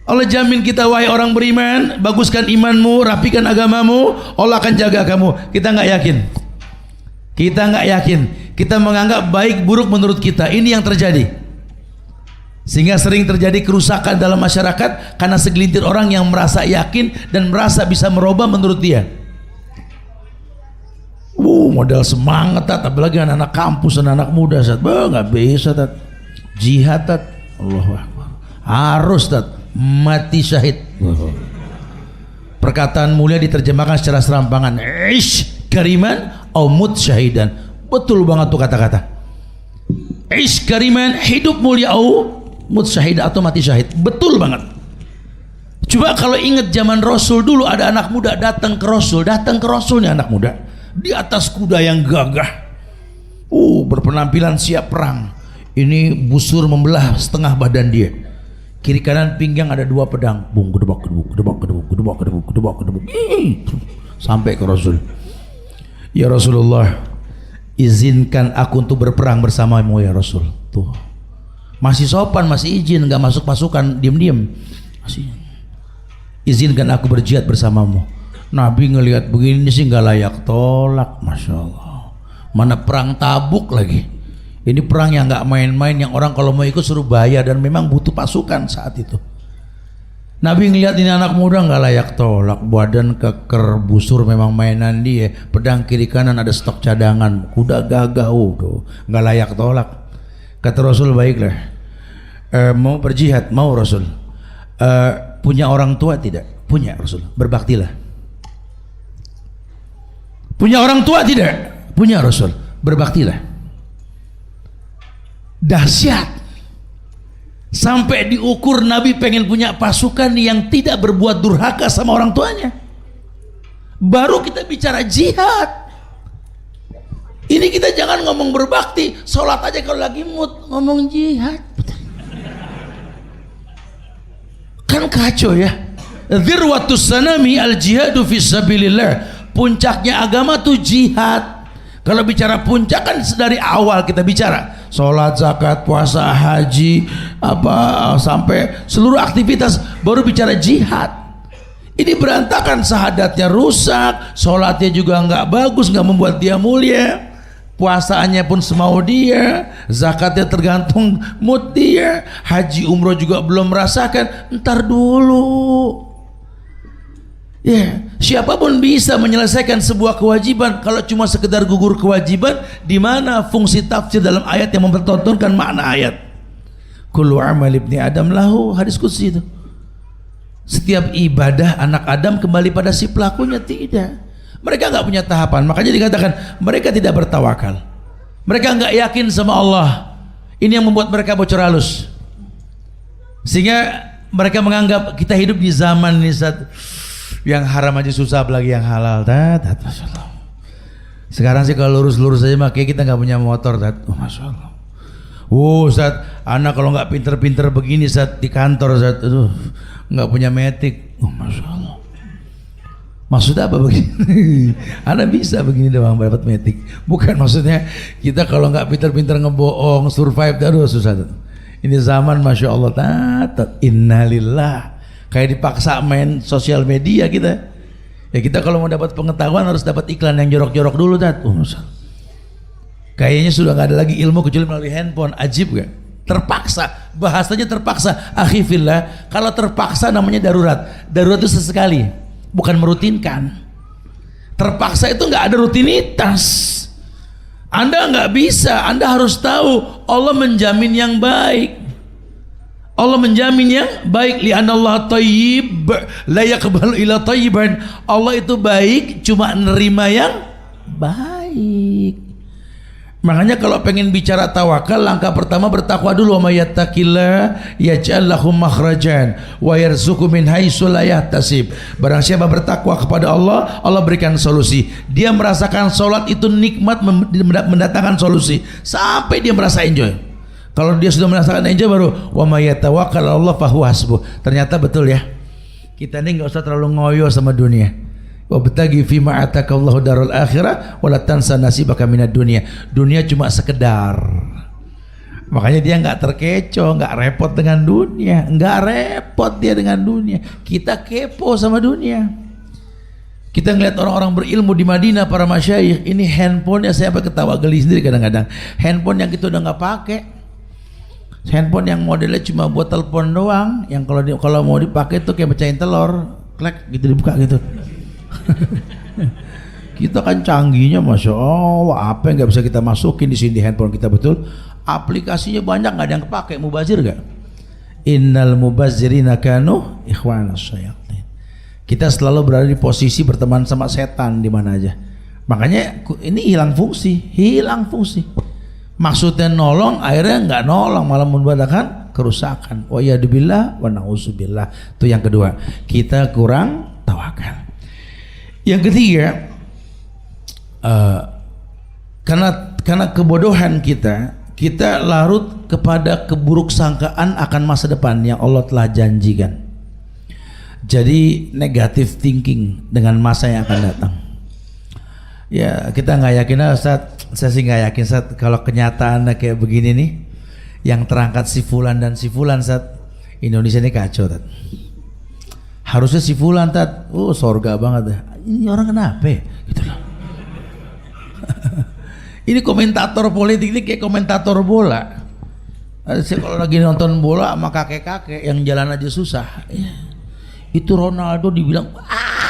Allah jamin kita, wahai orang beriman, baguskan imanmu, rapikan agamamu, Allah akan jaga kamu. Kita nggak yakin. Kita nggak yakin. Kita menganggap baik buruk menurut kita. Ini yang terjadi. Sehingga sering terjadi kerusakan dalam masyarakat karena segelintir orang yang merasa yakin dan merasa bisa merubah menurut dia. Modal semangat tat, apalagi anak-anak kampus, anak-anak muda tat. Nggak bisa tat. Jihad tat. Allahu Akbar. Harus tat. Mati syahid. Perkataan mulia diterjemahkan secara serampangan. Ish kariman au mut syahidan. Betul banget tuh kata-kata. Ish kariman, hidup mulia au mut syahid atau mati syahid. Betul banget. Coba kalau ingat zaman Rasul dulu, ada anak muda datang ke Rasulnya anak muda di atas kuda yang gagah, berpenampilan siap perang. Ini busur membelah setengah badan dia, kiri kanan pinggang ada 2 pedang, bung gedebak sampai ke Rasul. Ya Rasulullah, izinkan aku untuk berperang bersamamu ya Rasul. Tuh, masih sopan, masih izin, nggak masuk pasukan, diem masih. Izinkan aku berjihad bersamamu. Nabi ngelihat begini sih nggak layak tolak, masya Allah. Mana perang Tabuk lagi. Ini perang yang nggak main-main, yang orang kalau mau ikut suruh bayar dan memang butuh pasukan saat itu. Nabi ngelihat ini anak muda nggak layak tolak, badan keker, busur memang mainan dia, pedang kiri kanan ada stok cadangan, kuda gagah, tuh nggak layak tolak. Kata Rasul, baiklah, mau berjihad, mau Rasul. Punya orang tua tidak? Punya Rasul, berbaktilah. Punya orang tua tidak? Punya Rasul, berbaktilah. Dahsyat, sampai diukur Nabi pengen punya pasukan yang tidak berbuat durhaka sama orang tuanya. Baru kita bicara jihad. Ini kita jangan ngomong berbakti, sholat aja kalau lagi mood ngomong jihad, kan kacau ya. Dzirwatus sanami al jihadu fisabilillah. Puncaknya agama tuh jihad. Kalau bicara puncak kan dari awal kita bicara sholat, zakat, puasa, haji, sampai seluruh aktivitas, baru bicara jihad. Ini berantakan, sahadatnya rusak, sholatnya juga nggak bagus, nggak membuat dia mulia, puasaannya pun semau dia, zakatnya tergantung mood dia, haji umroh juga belum merasakan. Ntar dulu. Ya, siapapun bisa menyelesaikan sebuah kewajiban. Kalau cuma sekedar gugur kewajiban, di mana fungsi tafsir dalam ayat yang mempertontonkan makna ayat? Kullu amal ibni Adam lahu, hadis qudsi itu. Setiap ibadah anak Adam kembali pada si pelakunya. Tidak. Mereka nggak punya tahapan. Makanya dikatakan mereka tidak bertawakal. Mereka nggak yakin sama Allah. Ini yang membuat mereka bocor halus. Sehingga mereka menganggap kita hidup di zaman ini yang haram aja susah, apalagi yang halal. Masya Allah. Sekarang sih kalau lurus-lurus aja makanya kita nggak punya motor. Masya Allah. Ustaz, anak kalau nggak pinter-pinter begini saat di kantor, nggak punya metik. Masya Allah. Maksudnya apa begini? Anak bisa begini doang dapat metik. Bukan maksudnya kita kalau nggak pinter-pinter ngebohong, survive, susah. Ini zaman Masya Allah. Innalillah. Kayak dipaksa main sosial media kita. Ya kita kalau mau dapat pengetahuan harus dapat iklan yang jorok-jorok dulu. Kayaknya sudah nggak ada lagi ilmu kecuali melalui handphone. Ajib gak? Terpaksa, bahasanya terpaksa. Akhi fillah, kalau terpaksa namanya darurat. Darurat itu sesekali, bukan merutinkan. Terpaksa itu nggak ada rutinitas. Anda nggak bisa, Anda harus tahu Allah menjamin yang baik. Allah menjamin yang baik. Li'anallah thayyib la yaqbalu illa thayyiban. Allah itu baik, cuma nerima yang baik. Makanya kalau pengen bicara tawakal, langkah pertama bertakwa dulu. Wa may yattaqillah yaj'al lahu makhrajan wa yarzuqhu min haitsu la yahtasib. Barang siapa bertakwa kepada Allah, Allah berikan solusi. Dia merasakan salat itu nikmat, mendatangkan solusi sampai dia merasa enjoy. Kalau dia sudah merasakan enjoy, baru wa may yatawakkal 'ala Allah fahuwa hasbuh. Ternyata betul ya. Kita ini enggak usah terlalu ngoyo sama dunia. Wa bataghi fi ma atakallahu darul akhirah wa la tansa nasibaka minad dunya. Dunia cuma sekedar. Makanya dia enggak terkecoh, enggak repot dengan dunia, enggak repot dia dengan dunia. Kita kepo sama dunia. Kita ngeliat orang-orang berilmu di Madinah, para masyayikh, ini handphonenya saya sampai ketawa geli sendiri kadang-kadang. Handphone yang kita udah nggak pakai. Handphone yang modelnya cuma buat telepon doang, yang kalau mau dipakai tuh kayak pecahin telur, klek gitu dibuka gitu. Kita kan canggihnya, masya Allah, apa yang nggak bisa kita masukin di sini di handphone kita, betul? Aplikasinya banyak, nggak ada yang kepake. Mubazir gak? Innal mubazzirina kanu ikhwanas syayatin. Kita selalu berada di posisi berteman sama setan di mana aja. Makanya ini hilang fungsi. Maksudnya nolong, akhirnya nggak nolong, malah membadakan kerusakan. Wa yadubillah wa na'udzubillah. Itu yang kedua, kita kurang tawakal. Yang ketiga, karena kebodohan kita larut kepada keburuk sangkaan akan masa depan yang Allah telah janjikan. Jadi negative thinking dengan masa yang akan datang. Ya kita nggak yakin, Ustaz. Saya sih nggak yakin, Ustaz, kalau kenyataannya kayak begini nih, yang terangkat si fulan dan si fulan, Ustaz, Indonesia ini kacau, Ustaz. Harusnya si fulan, Ustaz, sorga banget. Ini orang kenapa? Gitu loh. Ini komentator politik ini kayak komentator bola. Saya kalau lagi nonton bola sama kakek-kakek yang jalan aja susah. Ya. Itu Ronaldo dibilang,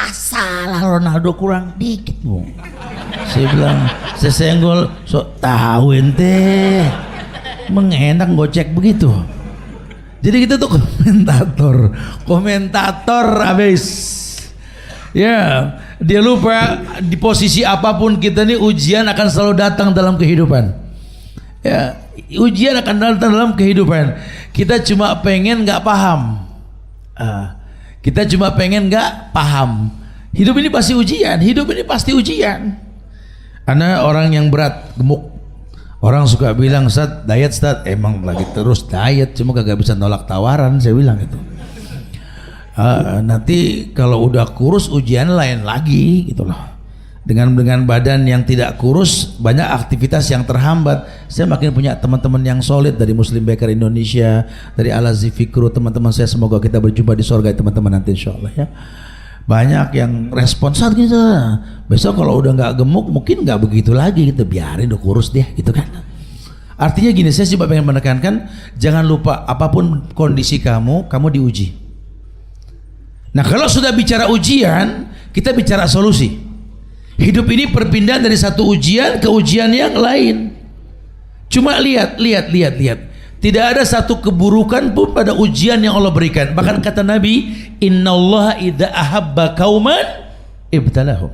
salah Ronaldo kurang dikit, Bung. Saya bilang, saya senggol, tahu ente mengenak gocek begitu. Jadi kita tuh komentator abis. Ya, dia lupa di posisi apapun kita nih ujian akan selalu datang dalam kehidupan. Ya, ujian akan datang dalam kehidupan. Kita cuma pengen nggak paham. Kita cuma pengen nggak paham. Hidup ini pasti ujian. Hidup ini pasti ujian. Karena orang yang berat, gemuk. Orang suka bilang, Ustaz, diet, Ustaz. Emang lagi terus diet, cuma kagak bisa nolak tawaran. Saya bilang gitu. Nanti kalau udah kurus ujian lain lagi gitu loh. Dengan badan yang tidak kurus banyak aktivitas yang terhambat. Saya makin punya teman-teman yang solid dari Muslim Baker Indonesia, dari Al-Azzi Fikru, teman-teman saya, semoga kita berjumpa di surga teman-teman nanti insyaallah ya. Banyak yang respon saat gitu. Besok kalau udah nggak gemuk mungkin nggak begitu lagi gitu, biarin udah kurus deh gitu kan. Artinya gini, saya coba pengen menekankan, jangan lupa apapun kondisi kamu diuji. Nah kalau sudah bicara ujian, kita bicara solusi. Hidup ini perpindahan dari satu ujian ke ujian yang lain. Cuma lihat. Tidak ada satu keburukan pun pada ujian yang Allah berikan. Bahkan kata Nabi, Innallaha idza ahabba qauman ibtalahum.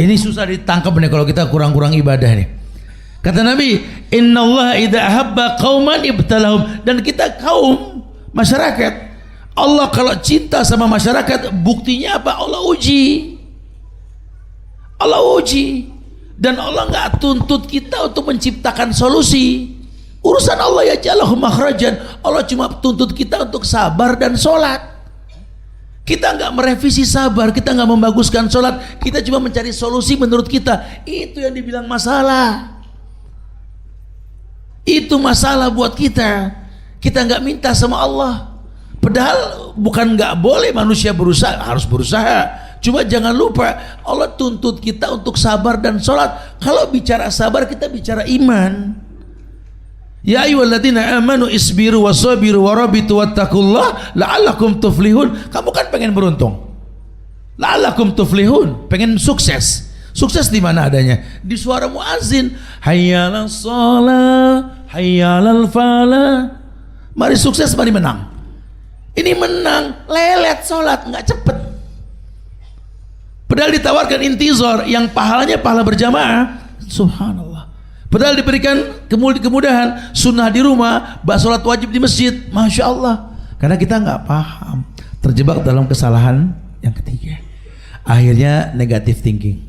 Ini susah ditangkap nih kalau kita kurang-kurang ibadah nih. Kata Nabi, Innallaha idza ahabba qauman ibtalahum. Dan kita kaum masyarakat, Allah kalau cinta sama masyarakat, buktinya apa? Allah uji. Dan Allah nggak tuntut kita untuk menciptakan solusi. Urusan Allah ya jalahu makhrajan. Allah cuma tuntut kita untuk sabar dan sholat. Kita nggak merevisi sabar, kita nggak membaguskan sholat, kita cuma mencari solusi menurut kita. Itu yang dibilang masalah. Itu masalah buat kita. Kita nggak minta sama Allah. Padahal bukan nggak boleh manusia berusaha, harus berusaha. Cuma jangan lupa Allah tuntut kita untuk sabar dan sholat. Kalau bicara sabar kita bicara iman. Ya ayyuhalladzina amanu isbiru wasabiru warabitu wattaqullah la'allakum tuflihun. Kamu kan pengen beruntung. La'allakum tuflihun, pengen sukses. Sukses di mana adanya? Di suara muazin. Hayyalal shalah, hayyalal falah. Mari sukses, mari menang. Ini menang, lelet sholat, nggak cepet. Padahal ditawarkan intizar yang pahalanya pahala berjamaah. Subhanallah. Padahal diberikan kemudahan, sunnah di rumah, sholat wajib di masjid. Masya Allah. Karena kita nggak paham, terjebak dalam kesalahan yang ketiga. Akhirnya negative thinking.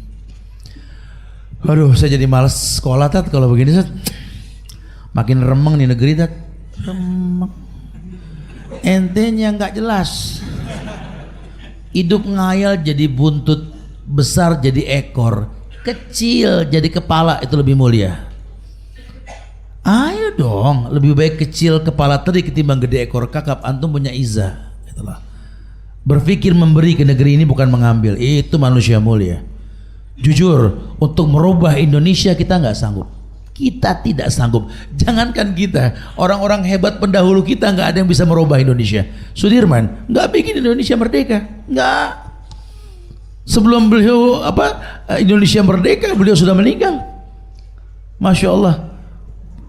Aduh, saya jadi malas sekolah, Tat, kalau begini, Tat. Makin remeng nih negeri, Tat. Remeng. Entenya nggak jelas. Hidup ngayal jadi buntut, besar jadi ekor, kecil jadi kepala, itu lebih mulia. Ayo dong, lebih baik kecil kepala teri ketimbang gede ekor kakap. Antum punya izah. Itulah. Berpikir memberi ke negeri ini bukan mengambil. Itu manusia mulia. Jujur, untuk merubah Indonesia kita nggak sanggup. Kita tidak sanggup. Jangankan kita, orang-orang hebat pendahulu kita nggak ada yang bisa merubah Indonesia. Sudirman nggak bikin Indonesia merdeka, nggak. Sebelum beliau Indonesia merdeka, beliau sudah meninggal. Masya Allah.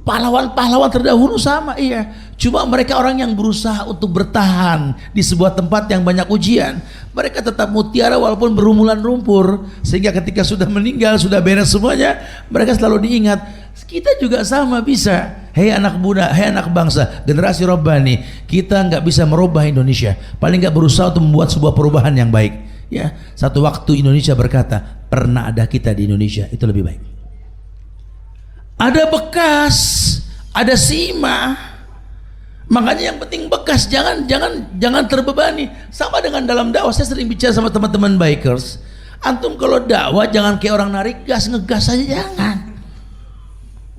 Pahlawan-pahlawan terdahulu sama, iya. Cuma mereka orang yang berusaha untuk bertahan di sebuah tempat yang banyak ujian. Mereka tetap mutiara walaupun berumulan lumpur, sehingga ketika sudah meninggal, sudah beres semuanya, mereka selalu diingat. Kita juga sama bisa. Hei anak muda, hei anak bangsa, generasi Rabbani, kita nggak bisa merubah Indonesia, paling nggak berusaha untuk membuat sebuah perubahan yang baik. Ya, satu waktu Indonesia berkata, pernah ada kita di Indonesia, itu lebih baik. Ada bekas, ada sima. Makanya yang penting bekas, jangan terbebani. Sama dengan dalam dakwah, saya sering bicara sama teman-teman bikers. Antum kalau dakwah jangan kayak orang narik gas, ngegas aja jangan.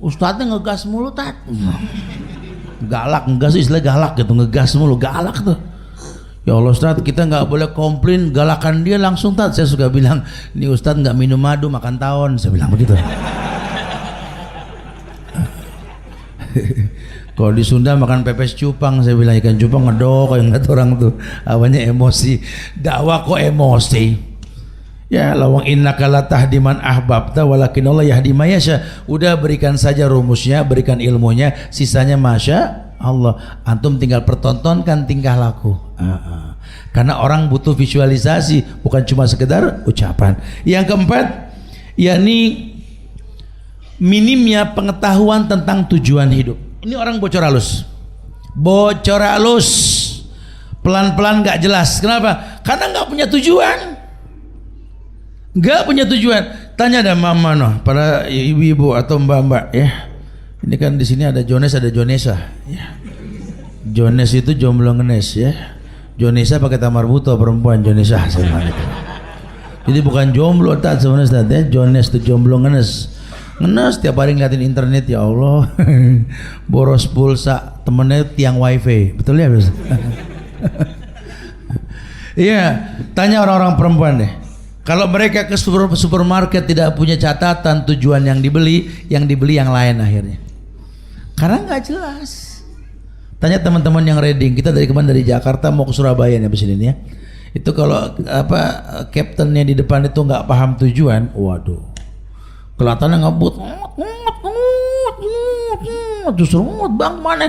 Ustadznya ngegas mulu tat. Galak, ngegas istilah galak gitu, ngegas mulu, galak tuh. Ya Allah Ustadz, kita nggak boleh komplain, galakan dia langsung tat. Saya suka bilang, ini Ustadz nggak minum madu makan tawon, saya bilang begitu. Kalau di Sunda makan pepes cupang, saya bilang ikan cupang ngedok, yang kata orang tuh awalnya emosi. Dakwah kok emosi? Ya lawang innaka la tahdi man ahbabta walakin Allah yahdi may yasha. Udah berikan saja rumusnya, berikan ilmunya, sisanya masya Allah. Antum tinggal pertontonkan tingkah laku. Karena orang butuh visualisasi, bukan cuma sekedar ucapan. Yang keempat, yakni minimnya pengetahuan tentang tujuan hidup. Ini orang bocor halus, pelan-pelan nggak jelas. Kenapa? Karena nggak punya tujuan. Tanya ada mama noh, para ibu-ibu atau mbak-mbak ya. Ini kan di sini ada Jones, ada Jonesa. Ya. Jones itu jomblo ngenes ya. Jonesa pakai tamar buto perempuan Jonesa sebenarnya. Jadi bukan jomblo tat sebenarnya ya. Jones itu jomblo ngenes. Ngenes tiap hari ngeliatin internet, ya Allah. Boros pulsa, temennya tiang wifi, betul ya? Iya, tanya orang-orang perempuan deh. Kalau mereka ke supermarket tidak punya catatan tujuan yang dibeli yang lain akhirnya. Karena nggak jelas. Tanya teman-teman yang reading, kita dari kemarin dari Jakarta mau ke Surabaya nih abis ini ya. Itu kalau kaptennya di depan itu nggak paham tujuan, waduh. Kelihatannya ngebut, justru bang mana?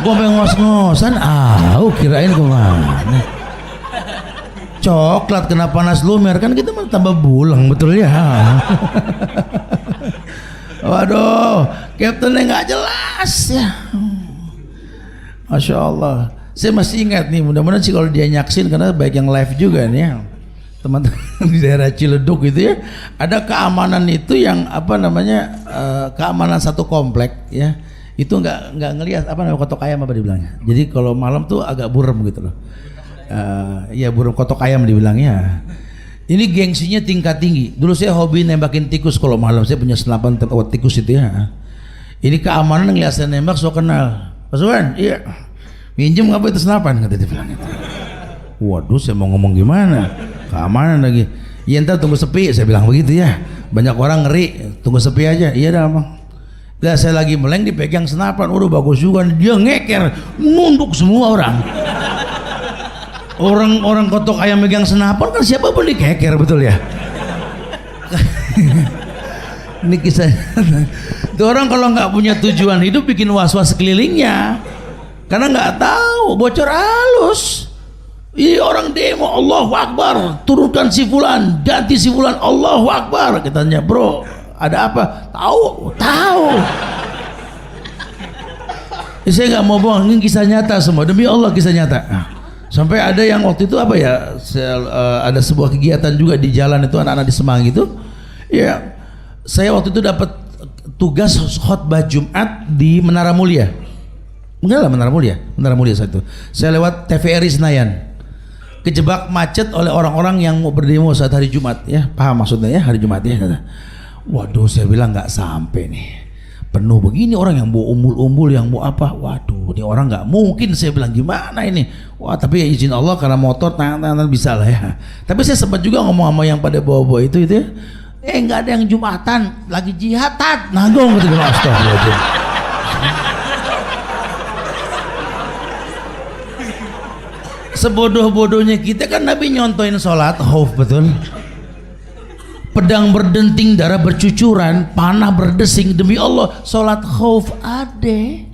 Gua pengen ngos-ngosan, kirain kemana? Coklat kena panas lumer kan kita mau tambah bulang, betul ya? Waduh, kaptennya nggak jelas ya. Masya Allah, saya masih ingat nih, mudah-mudahan sih kalau dia nyaksin karena baik yang live juga nih ya. Teman-teman di daerah Ciledug itu ya, ada keamanan itu yang keamanan satu komplek ya, itu nggak ngelihat kotok ayam apa dibilangnya. Jadi kalau malam tuh agak burem gitu loh. Ya burem kotok ayam dibilangnya. Ini gengsinya tingkat tinggi. Dulu saya hobi nembakin tikus kalau malam, saya punya senapan tikus itu ya. Ini keamanan ngeliat saya nembak, so kenal. Pasukan, iya. Minjem ngapa itu senapan kata dia bilang itu. Waduh, saya mau ngomong gimana? Keamanan lagi. Iya ntar tunggu sepi, saya bilang begitu ya. Banyak orang ngeri, tunggu sepi aja. Iya dah bang. Lah saya lagi meleng dipegang senapan, udah bagus juga. Dia ngeker, nunduk semua orang. Orang kotok ayam megang senapan kan siapa pun dikeker, betul ya. Ini kisah. Itu orang kalau nggak punya tujuan hidup bikin was-was sekelilingnya. Karena nggak tahu, bocor halus. Ini orang demo Allahu Akbar, turunkan si fulan, ganti si fulan, Allahu Akbar. Kita tanya, bro, ada apa? Tahu. Saya nggak mau bohong, ini kisah nyata semua, demi Allah kisah nyata. Sampai ada yang waktu itu ada sebuah kegiatan juga di jalan itu anak-anak di Semang itu. Ya, saya waktu itu dapat tugas khotbah Jumat di Menara Mulia. Enggak lah, Menara Mulia saat itu. Saya lewat TVRI Senayan. Kejebak macet oleh orang-orang yang mau berdemo saat hari Jumat ya, paham maksudnya ya, hari Jumat ya. Waduh, saya bilang nggak sampai nih, penuh begini orang yang bawa umbul-umbul, yang mau apa, waduh ini orang nggak mungkin. Saya bilang gimana ini, wah tapi ya izin Allah karena motor tangan bisa lah ya. Tapi saya sempat juga ngomong sama yang pada bawa-bawa itu ya, nggak ada yang Jumatan, lagi jihad nanggung gitu. Astagfirullahaladzim. Sebodoh-bodohnya kita kan Nabi nyontoin sholat khauf, betul. Pedang berdenting, darah bercucuran, panah berdesing, demi Allah sholat khauf ade.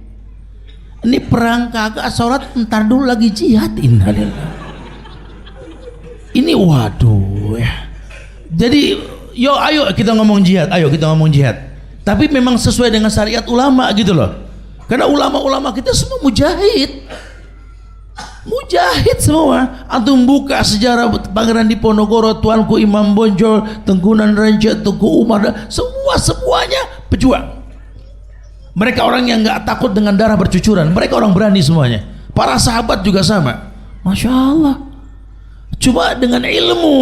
Ini perang kagak, sholat ntar dulu lagi jihad. Innalillah. Ini waduh ya. Jadi ayo kita ngomong jihad, Tapi memang sesuai dengan syariat ulama gitu loh. Karena ulama-ulama kita semua mujahid. Mujahid semua. Antum buka sejarah Pangeran Diponegoro, Tuanku Imam Bonjol, Tengku Nanraja, Tengku Umar, semuanya pejuang. Mereka orang yang nggak takut dengan darah bercucuran. Mereka orang berani semuanya. Para sahabat juga sama. Masya Allah. Cuma dengan ilmu,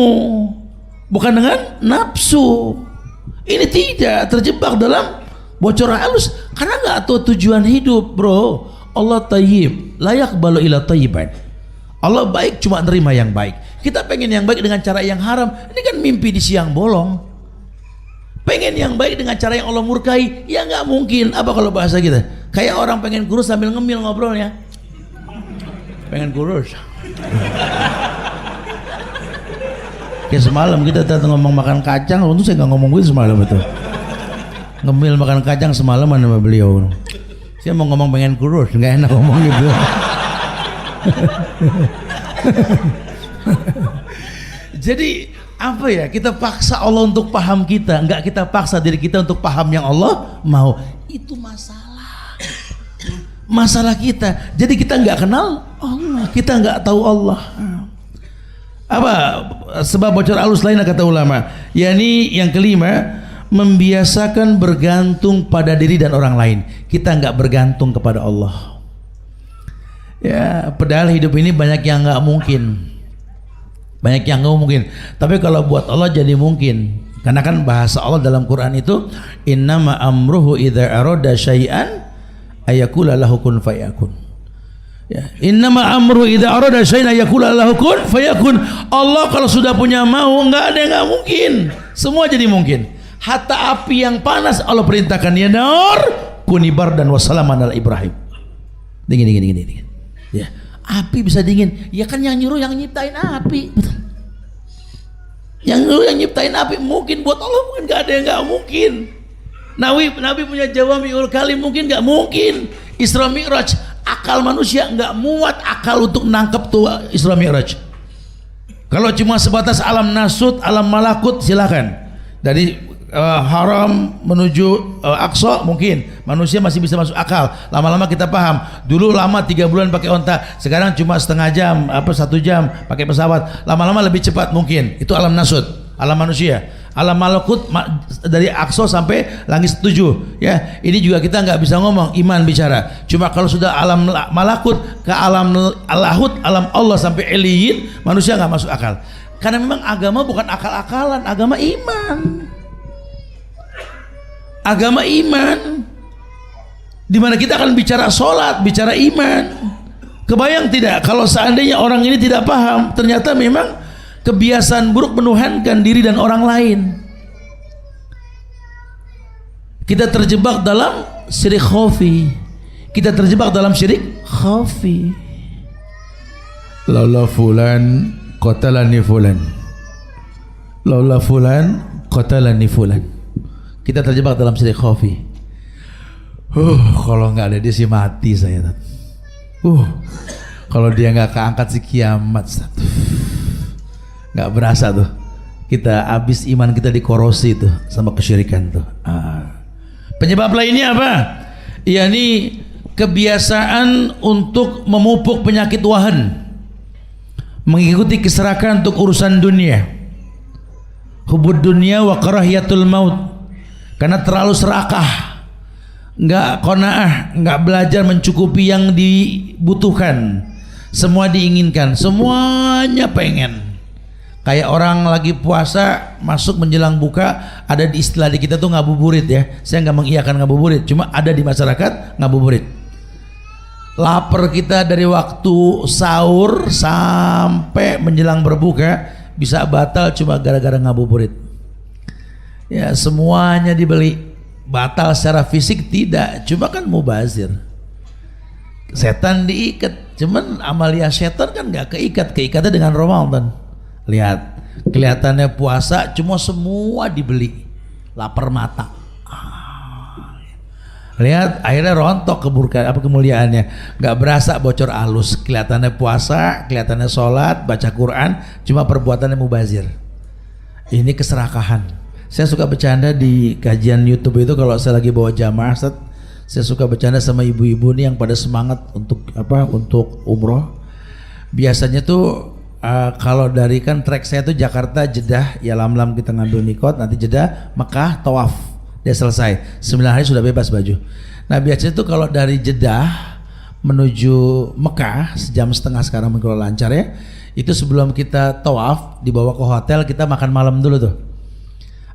bukan dengan nafsu. Ini tidak terjebak dalam bocor halus karena nggak tahu tujuan hidup, bro. Allah tayyib, layak balu ila tayyiban. Allah baik, cuma nerima yang baik. Kita pengen yang baik dengan cara yang haram. Ini kan mimpi di siang bolong. Pengen yang baik dengan cara yang Allah murkai, ya nggak mungkin. Apa kalau bahasa kita? Kayak orang pengen kurus sambil ngemil ngobrolnya. Pengen kurus. Kayak semalam kita tadi ngomong makan kacang, untung saya nggak ngomong gitu semalam itu. Ngemil makan kacang semalaman sama beliau. Saya mau ngomong pengen kurus, nggak enak ngomong gitu. Jadi apa ya? Kita paksa Allah untuk paham kita, nggak kita paksa diri kita untuk paham yang Allah mau. Itu masalah kita. Jadi kita nggak kenal Allah, kita nggak tahu Allah. Apa sebab bocor halus lain kata ulama? Yani yang kelima, membiasakan bergantung pada diri dan orang lain. Kita nggak bergantung kepada Allah. Ya, padahal hidup ini banyak yang nggak mungkin. Banyak yang nggak mungkin. Tapi kalau buat Allah jadi mungkin. Karena kan bahasa Allah dalam Quran itu, innama amruhu idza arada syai'an ayaqula lahu kun fayakun. Ya, innama amru idza arada syai'an yaqulu lahu kun fayakun. Allah kalau sudah punya mau, enggak ada yang enggak mungkin. Semua jadi mungkin. Hatta api yang panas Allah perintahkan, ya nar kuni bardan wa salaman ala Ibrahim. Dingin. Ya, api bisa dingin. Ya kan yang nyuruh yang nyiptain api. Betul. Yang nyuruh yang nyiptain api, mungkin buat Allah mungkin enggak ada yang enggak mungkin. Nabi punya jawami'ul kalim, mungkin enggak mungkin. Isra Mi'raj, akal manusia nggak muat akal untuk nangkep tuh Isra Mi'raj. Kalau cuma sebatas alam nasut, alam malakut silakan. Dari haram menuju Aqsa mungkin manusia masih bisa masuk akal. Lama-lama kita paham. Dulu lama 3 bulan pakai onta, sekarang cuma setengah jam, 1 jam pakai pesawat. Lama-lama lebih cepat mungkin. Itu alam nasut, alam manusia. Alam malakut dari Aqsa sampai langit 7 ya. Ini juga kita nggak bisa ngomong, iman bicara. Cuma kalau sudah alam malakut ke alam lahut, alam Allah sampai eliyin, manusia nggak masuk akal. Karena memang agama bukan akal-akalan, agama iman. Agama iman. Dimana kita akan bicara sholat, bicara iman. Kebayang tidak kalau seandainya orang ini tidak paham, ternyata memang kebiasaan buruk menuhankan diri dan orang lain. Kita terjebak dalam syirik khafi. Kita terjebak dalam syirik khafi. Laula fulan qatalani fulan. Laula fulan qatalani fulan. Kita terjebak dalam syirik khafi. Kalau nggak ada dia sih mati saya. Kalau dia nggak keangkat sih kiamat. Nggak berasa tuh, kita habis iman kita dikorosi tuh sama kesyirikan tuh. Penyebab lainnya apa? Yakni kebiasaan untuk memupuk penyakit wahan, mengikuti keserakahan untuk urusan dunia, hubud dunia wa karahiyatul maut, karena terlalu serakah, nggak qanaah, nggak belajar mencukupi yang dibutuhkan, semua diinginkan, semuanya pengen. Kayak orang lagi puasa masuk menjelang buka, ada di istilah di kita tuh ngabuburit ya. Saya nggak mengiyakan ngabuburit, cuma ada di masyarakat ngabuburit. Lapar kita dari waktu sahur sampai menjelang berbuka bisa batal cuma gara-gara ngabuburit. Ya semuanya dibeli. Batal secara fisik tidak, cuma kan mubazir. Setan diikat, cuman amalia setan kan nggak keikat, keikatnya dengan Ramadan. Lihat, kelihatannya puasa, cuma semua dibeli, lapar mata. Lihat, akhirnya rontok kemuliaannya, nggak berasa bocor halus. Kelihatannya puasa, kelihatannya sholat, baca Quran, cuma perbuatannya mubazir. Ini keserakahan. Saya suka bercanda di kajian YouTube itu kalau saya lagi bawa jamaah, Ustaz, saya suka bercanda sama ibu-ibu nih yang pada semangat untuk untuk umroh. Biasanya tuh kalau dari kan trek saya tuh Jakarta Jeddah, ya lam-lam kita ngambil mikot, nanti Jeddah Mekah tawaf, dia selesai 9 hari sudah bebas baju. Nah biasanya tuh kalau dari Jeddah menuju Mekah sejam setengah sekarang kalau lancar ya, itu sebelum kita tawaf dibawa ke hotel, kita makan malam dulu tuh.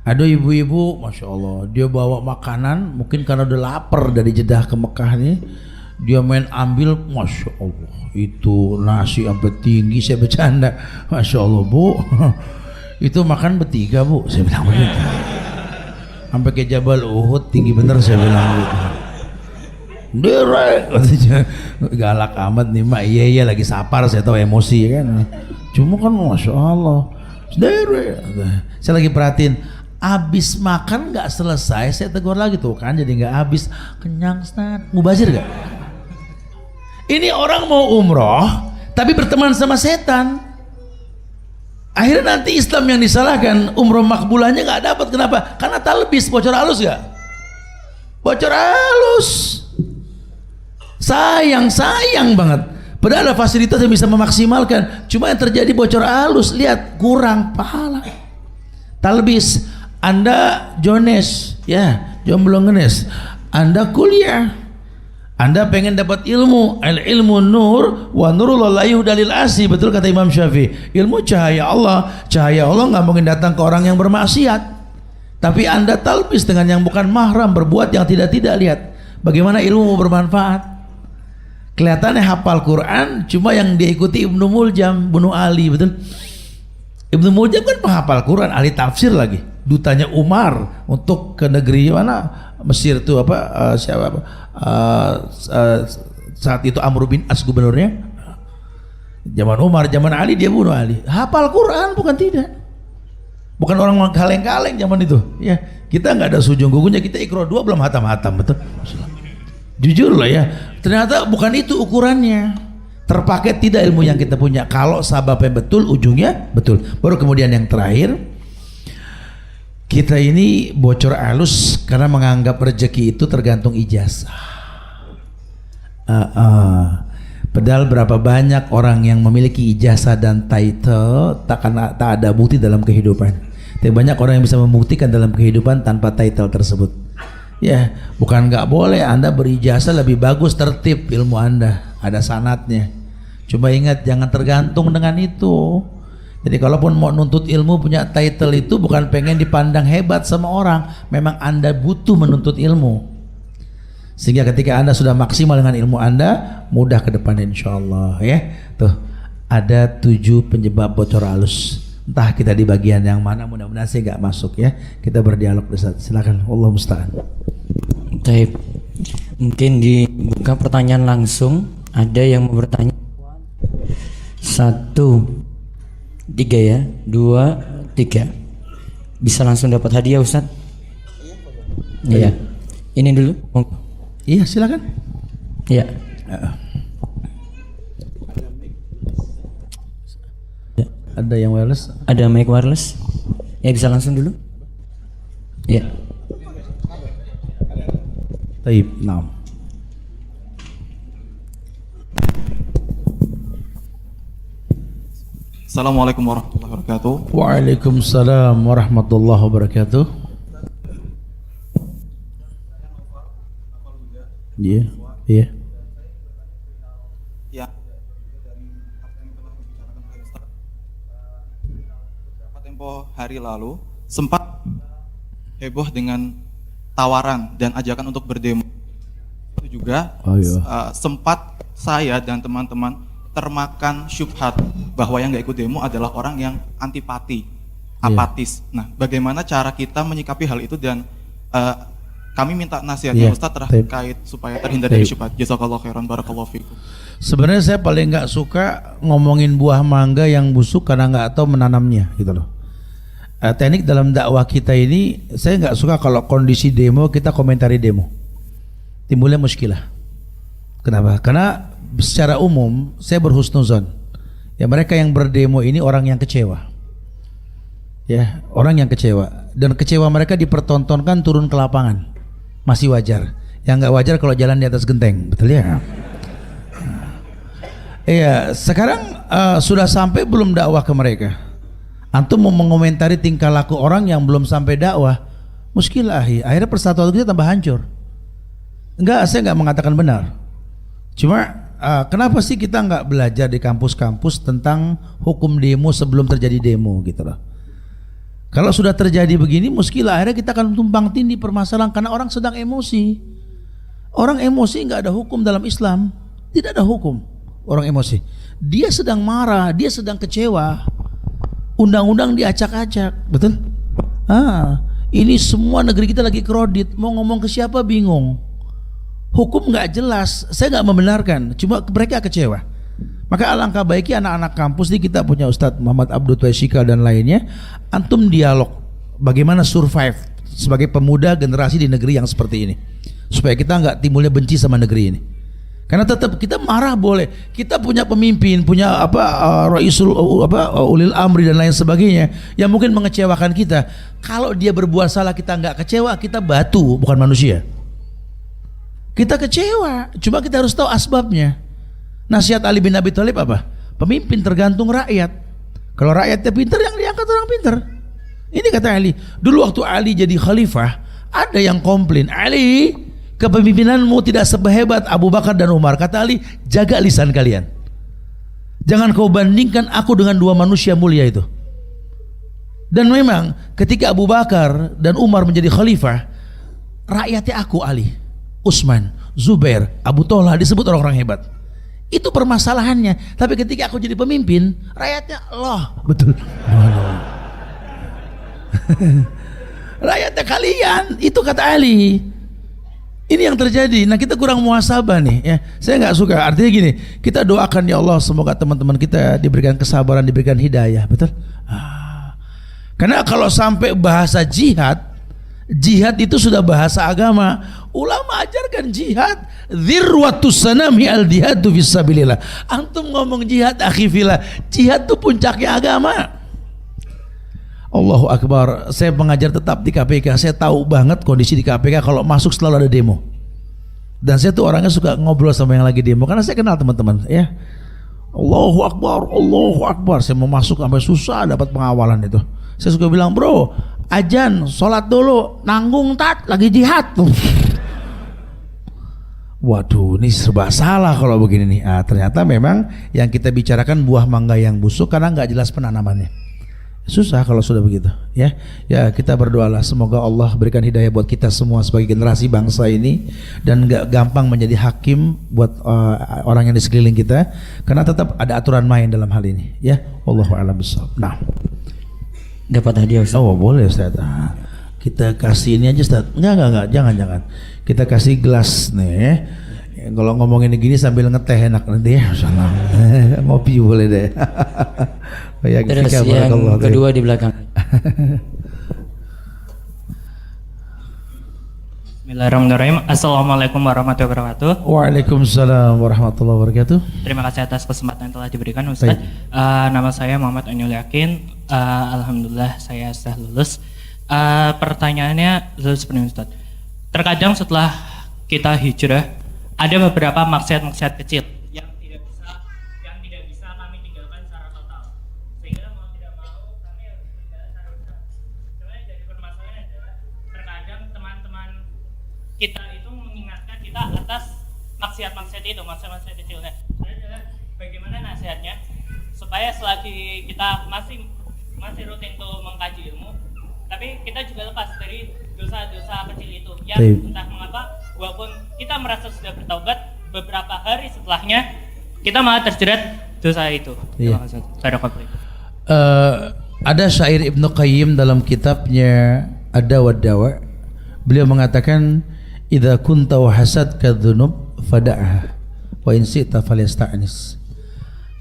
Aduh ibu-ibu, Masya Allah, dia bawa makanan, mungkin karena udah lapar dari Jeddah ke Mekah nih, dia main ambil, Masya Allah, itu nasi sampai tinggi. Saya bercanda, Masya Allah bu, itu makan bertiga bu, saya bilang begitu. Sampai ke Jabal Uhud, tinggi bener saya bilang gitu. Derek, galak amat nih mak, iya lagi sapar, saya tahu emosi kan. Cuma kan Masya Allah, derek, saya lagi perhatiin. Abis makan nggak selesai, saya tegur lagi tuh kan, jadi nggak habis, kenyang Ustaz, mubazir gak? Ini orang mau umroh tapi berteman sama setan. Akhirnya nanti Islam yang disalahkan, umroh makbulahnya nggak dapat. Kenapa? Karena talbis, bocor halus gak? Bocor halus. Sayang banget. Padahal ada fasilitas yang bisa memaksimalkan. Cuma yang terjadi bocor halus, lihat kurang pahala. Talbis. Anda Jones, ya, jomblo ngenes. Anda kuliah, Anda pengen dapat ilmu, al ilmu nur, wa nurullah la yuhdalil asi, betul kata Imam Syafi'i. Ilmu cahaya Allah nggak mungkin datang ke orang yang bermaksiat. Tapi Anda talbis dengan yang bukan mahram, berbuat yang tidak lihat. Bagaimana ilmu mau bermanfaat? Kelihatannya hafal Quran, cuma yang diikuti Ibnu Muljam, Ibnu Ali, betul. Ibnu Muljam kan penghafal Quran, ahli tafsir lagi. Dutanya Umar untuk ke negeri mana, Mesir itu saat itu Amr bin As gubernurnya. Zaman Umar, zaman Ali dia bunuh Ali. Hafal Quran bukan tidak. Bukan orang kaleng-kaleng zaman itu. Ya, kita nggak ada sujung gugunya, kita Iqra 2 belum hatam-hatam, betul. Jujur lah ya. Ternyata bukan itu ukurannya. Terpakai tidak ilmu yang kita punya. Kalau sababnya betul, ujungnya betul. Baru kemudian yang terakhir, kita ini bocor halus karena menganggap rezeki itu tergantung ijazah. Padahal berapa banyak orang yang memiliki ijazah dan title tak ada bukti dalam kehidupan. Tapi banyak orang yang bisa membuktikan dalam kehidupan tanpa title tersebut. Ya, bukan nggak boleh Anda berijazah, lebih bagus tertib ilmu Anda, ada sanatnya. Cuma ingat jangan tergantung dengan itu. Jadi kalaupun mau nuntut ilmu punya title itu bukan pengen dipandang hebat sama orang, memang Anda butuh menuntut ilmu. Sehingga ketika Anda sudah maksimal dengan ilmu Anda, mudah ke depan insyaallah ya. Tuh, ada 7 penyebab bocor halus. Entah kita di bagian yang mana, mudah-mudahan saya nggak masuk ya. Kita berdialog Ustaz. Silakan, Allah musta'an. Baik. Mungkin dibuka pertanyaan langsung. Ada yang mau bertanya? 1 3 ya, 2 3. Bisa langsung dapat hadiah Ustaz? Iya. Ini dulu. Iya silakan. Iya. Ada yang wireless? Ada mic wireless? Ya bisa langsung dulu. Iya. Taib, naam. Assalamualaikum warahmatullahi wabarakatuh. Waalaikumsalam warahmatullahi wabarakatuh. Iya, iya. Ya, dari apa yang telah dibicarakan oleh Ustaz, beberapa tempo hari lalu sempat heboh dengan tawaran dan ajakan untuk berdemo. Itu juga sempat saya dan teman-teman termakan syubhat bahwa yang nggak ikut demo adalah orang yang antipati, apatis. Nah, bagaimana cara kita menyikapi hal itu dan kami minta nasihatnya Ustaz terkait supaya terhindar dari syubhat. Jazakallahu khairan, barakallahu fikum. Sebenarnya saya paling nggak suka ngomongin buah mangga yang busuk karena nggak tahu menanamnya, gitu loh. Teknik dalam dakwah kita ini, saya nggak suka kalau kondisi demo kita komentari demo. Timbulnya muskilah. Kenapa? Karena secara umum saya berhusnuzon. Ya mereka yang berdemo ini orang yang kecewa. Ya, orang yang kecewa dan kecewa mereka dipertontonkan turun ke lapangan. Masih wajar. Yang nggak wajar kalau jalan di atas genteng, betul ya? Iya, sekarang sudah sampai belum dakwah ke mereka? Antum mau mengomentari tingkah laku orang yang belum sampai dakwah, muskilahi. Akhirnya persatuan kita tambah hancur. Enggak, saya nggak mengatakan benar. Cuma kenapa sih kita nggak belajar di kampus-kampus tentang hukum demo sebelum terjadi demo gitu loh? Kalau sudah terjadi begini, muskilah akhirnya kita akan tumpang tindih permasalahan karena orang sedang emosi. Orang emosi nggak ada hukum dalam Islam, tidak ada hukum. Orang emosi, dia sedang marah, dia sedang kecewa. Undang-undang diacak-acak, betul? Ini semua negeri kita lagi kredit, mau ngomong ke siapa bingung. Hukum nggak jelas, saya nggak membenarkan, cuma mereka kecewa. Maka alangkah baiknya anak-anak kampus ini, kita punya Ustadz Muhammad Abdul Twaishika dan lainnya, antum dialog bagaimana survive sebagai pemuda generasi di negeri yang seperti ini, supaya kita nggak timbulnya benci sama negeri ini. Karena tetap kita marah boleh, kita punya pemimpin, punya raisul ulil amri dan lain sebagainya yang mungkin mengecewakan kita. Kalau dia berbuat salah kita nggak kecewa, kita batu, bukan manusia. Kita kecewa, cuma kita harus tahu asbabnya. Nasihat Ali bin Abi Thalib apa? Pemimpin tergantung rakyat. Kalau rakyatnya pintar, yang diangkat orang pintar. Ini kata Ali. Dulu waktu Ali jadi khalifah, ada yang komplain, Ali, kepemimpinanmu tidak sehebat Abu Bakar dan Umar. Kata Ali, jaga lisan kalian. Jangan kau bandingkan aku dengan dua manusia mulia itu. Dan memang ketika Abu Bakar dan Umar menjadi khalifah, rakyatnya aku, Ali, Utsman, Zubair, Abu Thalha disebut orang-orang hebat. Itu permasalahannya. Tapi ketika aku jadi pemimpin, rakyatnya Allah. Betul. Rakyatnya kalian, itu kata Ali. Ini yang terjadi. Nah, kita kurang muhasabah nih ya. Saya nggak suka. Artinya gini, kita doakan ya Allah semoga teman-teman kita diberikan kesabaran, diberikan hidayah, betul? Karena kalau sampai bahasa jihad, jihad itu sudah bahasa agama. Ulama ajarkan jihad, dzirwatus sanami al jihadu fisabilillah. Antum ngomong jihad akhi fillah, jihad itu puncaknya agama. Allahu Akbar. Saya mengajar tetap di KPK, saya tahu banget kondisi di KPK kalau masuk selalu ada demo. Dan saya tuh orangnya suka ngobrol sama yang lagi demo karena saya kenal teman-teman ya. Allahu Akbar, Allahu Akbar. Saya mau masuk sampai susah dapat pengawalan itu. Saya suka bilang, bro, ajan, sholat dulu, nanggung tat, lagi jihad. Waduh, ini serba salah kalau begini nih. Ternyata memang yang kita bicarakan buah mangga yang busuk karena nggak jelas penanamannya. Susah kalau sudah begitu, ya. Ya, kita berdoalah semoga Allah berikan hidayah buat kita semua sebagai generasi bangsa ini dan nggak gampang menjadi hakim buat orang yang di sekeliling kita, karena tetap ada aturan main dalam hal ini, ya. Wallahu a'lam bishawab. Nah, Dapat hadiah Ustaz. oh boleh Ustaz. Kita kasih ini aja Ustaz. Enggak, jangan. Kita kasih gelas nih. Kalau ngomongin gini sambil ngeteh enak nanti ya. Salam. Ngopi boleh deh. Terus yang kedua di belakang. Bismillahirrahmanirrahim. Assalamualaikum warahmatullahi wabarakatuh. Waalaikumsalam warahmatullahi wabarakatuh. Terima kasih atas kesempatan yang telah diberikan Ustaz. Nama saya Muhammad Ainul Yakin. Alhamdulillah saya sudah lulus. Pertanyaannya seperti ini Ustaz. Terkadang setelah kita hijrah ada beberapa maksiat-maksiat kecil yang tidak bisa kami tinggalkan secara total. Sehingga mau tidak mau kami harus tinggalkan secara total. Cuma yang jadi permasalahan adalah terkadang teman-teman kita itu mengingatkan kita atas maksiat-maksiat itu, maksiat-maksiat kecilnya. Adalah bagaimana nasihatnya supaya selagi kita masih rutin untuk mengkaji ilmu, tapi kita juga lepas dari dosa-dosa kecil itu yang entah mengapa walaupun kita merasa sudah bertaubat, beberapa hari setelahnya kita malah terjerat dosa itu. Iya. Ada syair Ibnu Qayyim dalam kitabnya Ad-Dawa Ad-Dawa. Beliau mengatakan, idza kunta wa hasadka dzunub fada'ha wa in syi'ta falyasta'nis.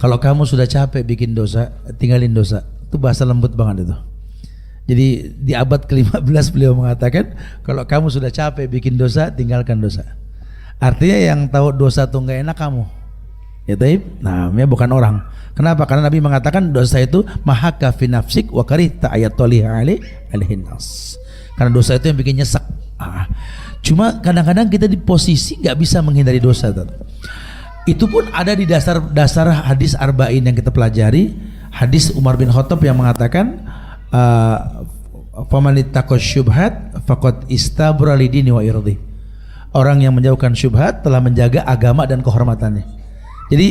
Kalau kamu sudah capek bikin dosa, tinggalin dosa. Itu bahasa lembut banget itu. Jadi di abad ke-15 beliau mengatakan, kalau kamu sudah capek bikin dosa, tinggalkan dosa. Artinya yang tahu dosa itu nggak enak kamu. Ya taib. Nah, ya bukan orang. Kenapa? Karena Nabi mengatakan dosa itu mahaka fi nafsik wa karihta ayatoliha alaihin nas. Karena dosa itu yang bikin nyesek. Cuma kadang-kadang kita di posisi nggak bisa menghindari dosa. Itu pun ada di dasar hadis arba'in yang kita pelajari. Hadis Umar bin Khattab yang mengatakan faman ittaqa syubhat faqad istabra lidini wa irdi. Orang yang menjauhkan syubhat telah menjaga agama dan kehormatannya. Jadi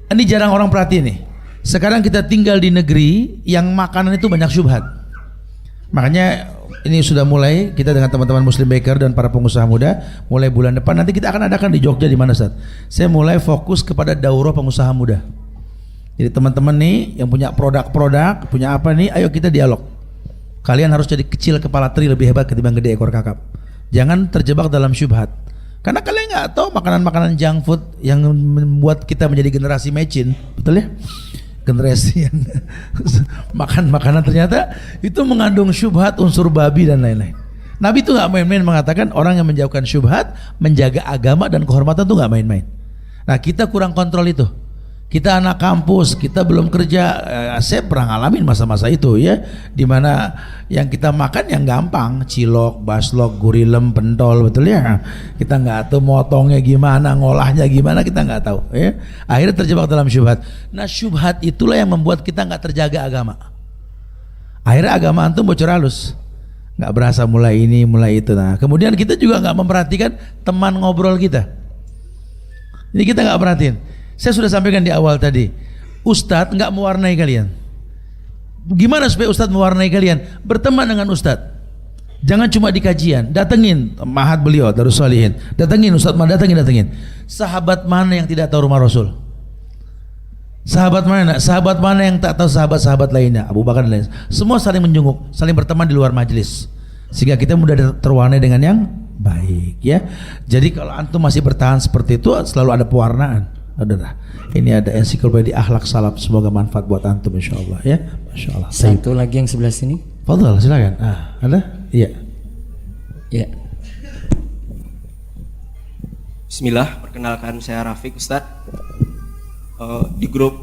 ini jarang orang perhati nih. Sekarang kita tinggal di negeri yang makanan itu banyak syubhat. Makanya ini sudah mulai kita dengan teman-teman Muslim Baker dan para pengusaha muda, mulai bulan depan nanti kita akan adakan di Jogja di mana Ustaz? Saya mulai fokus kepada daurah pengusaha muda. Jadi teman-teman nih yang punya produk-produk, punya apa nih, ayo kita dialog. Kalian harus jadi kecil kepala teri lebih hebat ketimbang gede ekor kakap. Jangan terjebak dalam syubhat. Karena kalian nggak tahu makanan-makanan junk food yang membuat kita menjadi generasi mecin, betul ya? Generasi yang makan makanan ternyata itu mengandung syubhat, unsur babi dan lain-lain. Nabi itu nggak main-main mengatakan orang yang menjauhkan syubhat, menjaga agama dan kehormatan itu nggak main-main. Nah kita kurang kontrol itu. Kita anak kampus, kita belum kerja. Saya pernah ngalamin masa-masa itu ya, dimana yang kita makan yang gampang, cilok, baslok, gurilem, pentol, betul ya. Kita nggak tahu motongnya gimana, ngolahnya gimana, kita nggak tahu. Ya. Akhirnya terjebak dalam syubhat. Nah syubhat itulah yang membuat kita nggak terjaga agama. Akhirnya agama antum bocor halus, nggak berasa mulai ini, mulai itu. Nah kemudian kita juga nggak memperhatikan teman ngobrol kita. Jadi kita nggak perhatiin. Saya sudah sampaikan di awal tadi, Ustadz nggak mewarnai kalian. Gimana supaya Ustadz mewarnai kalian? Berteman dengan Ustadz. Jangan cuma di kajian, datengin mahat beliau Darus Shalihin, datengin Ustadz mana, datengin. Sahabat mana yang tidak tahu rumah Rasul? Sahabat mana? Sahabat mana yang tak tahu sahabat-sahabat lainnya? Abu Bakar dan lain. Semua saling menjenguk, saling berteman di luar majelis, sehingga kita mudah terwarnai dengan yang baik ya. Jadi kalau antum masih bertahan seperti itu, selalu ada pewarnaan. Adalah ini ada ensiklopedia akhlak salaf, semoga manfaat buat antum insyaallah ya. Masyaallah. Satu lagi yang sebelah sini. Fadhal silakan. Ada? Iya. Ya. Bismillah, perkenalkan saya Rafiq Ustadz. Di grup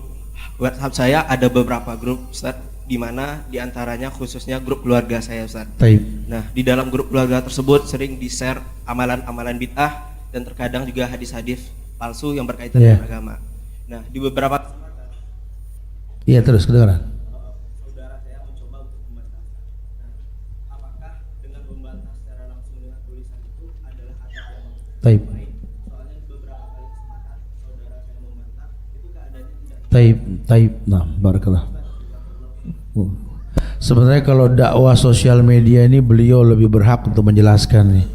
WhatsApp saya ada beberapa grup Ustadz, di mana diantaranya khususnya grup keluarga saya Ustadz. Taib. Nah di dalam grup keluarga tersebut sering di-share amalan-amalan bid'ah dan terkadang juga hadis-hadis palsu yang berkaitan dengan agama. Nah, di beberapa kesempatan, iya terus kedengaran. Saudara saya mencoba untuk membantah. Nah, apakah dengan membantah secara langsung dengan tulisan itu adalah adab yang Taib. baik? Soalnya di beberapa kali kesempatan saudara saya membantah, itu keadaannya tidak. Taib. Nah, barakallah. Sebenarnya kalau dakwah sosial media ini beliau lebih berhak untuk menjelaskan nih.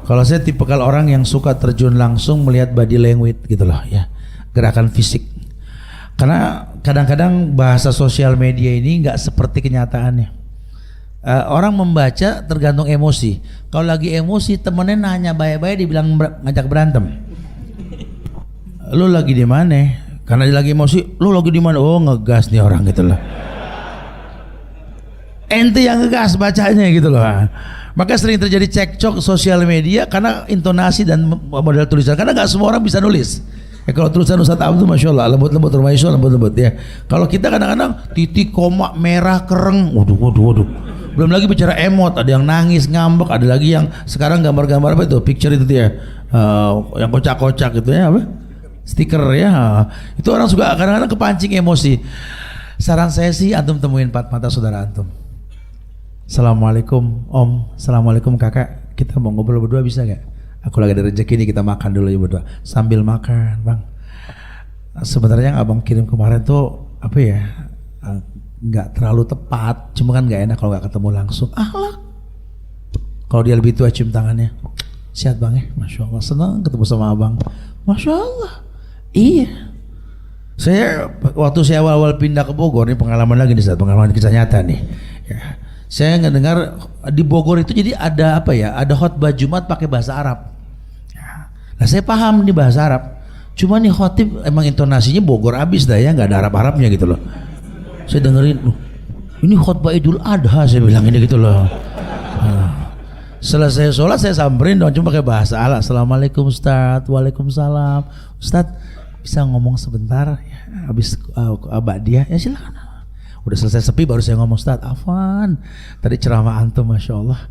Kalau saya tipikal orang yang suka terjun langsung melihat body language gitu loh ya, gerakan fisik. Karena kadang-kadang bahasa sosial media ini nggak seperti kenyataannya. Orang membaca tergantung emosi. Kalau lagi emosi temennya nanya baik-baik dibilang ngajak berantem. Lu lagi di mana? Karena dia lagi emosi, lu lagi di mana? Oh ngegas nih orang gitu loh. Ente yang ngegas bacanya gitu loh. Maka sering terjadi cekcok sosial media karena intonasi dan model tulisan. Karena nggak semua orang bisa nulis. Ya, kalau tulisan Ustadz Abdul Masya Allah lembut-lembut, rumah Isya lembut-lembut ya. Kalau kita kadang-kadang titik, koma, merah, kereng, waduh. Belum lagi bicara emot, ada yang nangis, ngambek, ada lagi yang sekarang gambar-gambar apa itu, picture itu ya, yang kocak-kocak gitu ya, apa? Stiker ya. Itu orang suka kadang-kadang kepancing emosi. Saran saya sih antum temuin empat mata saudara antum. Assalamualaikum Om, Assalamualaikum Kakak, kita mau ngobrol berdua bisa gak? Aku lagi ada rezeki nih, kita makan dulu ya berdua. Sambil makan Bang, sebenarnya yang abang kirim kemarin tuh apa ya, gak terlalu tepat, cuma kan gak enak kalau gak ketemu langsung. Ahlak, kalau dia lebih tua cium tangannya. Sehat Bang ya, Masya Allah, senang ketemu sama abang. Masya Allah, iya. Saya waktu saya awal-awal pindah ke Bogor, ini pengalaman lagi nih, pengalaman kisah nyata nih ya. Saya ngedengar di Bogor itu jadi ada apa ya, ada khotbah Jumat pakai bahasa Arab. Nah saya paham di bahasa Arab, cuma nih khotib emang intonasinya Bogor abis dah ya, nggak ada Arab-Arabnya gitu loh. Saya dengerin, ini khotbah Idul Adha, saya bilang ini gitu loh. Selesai sholat saya samperin dong, cuma pakai bahasa Arab. Assalamualaikum Ustadz, waalaikumsalam. Ustadz, bisa ngomong sebentar ya, habis dia ya silakan. Udah selesai sepi baru saya ngomong, Ustaz, afwan, tadi ceramah antum Masya Allah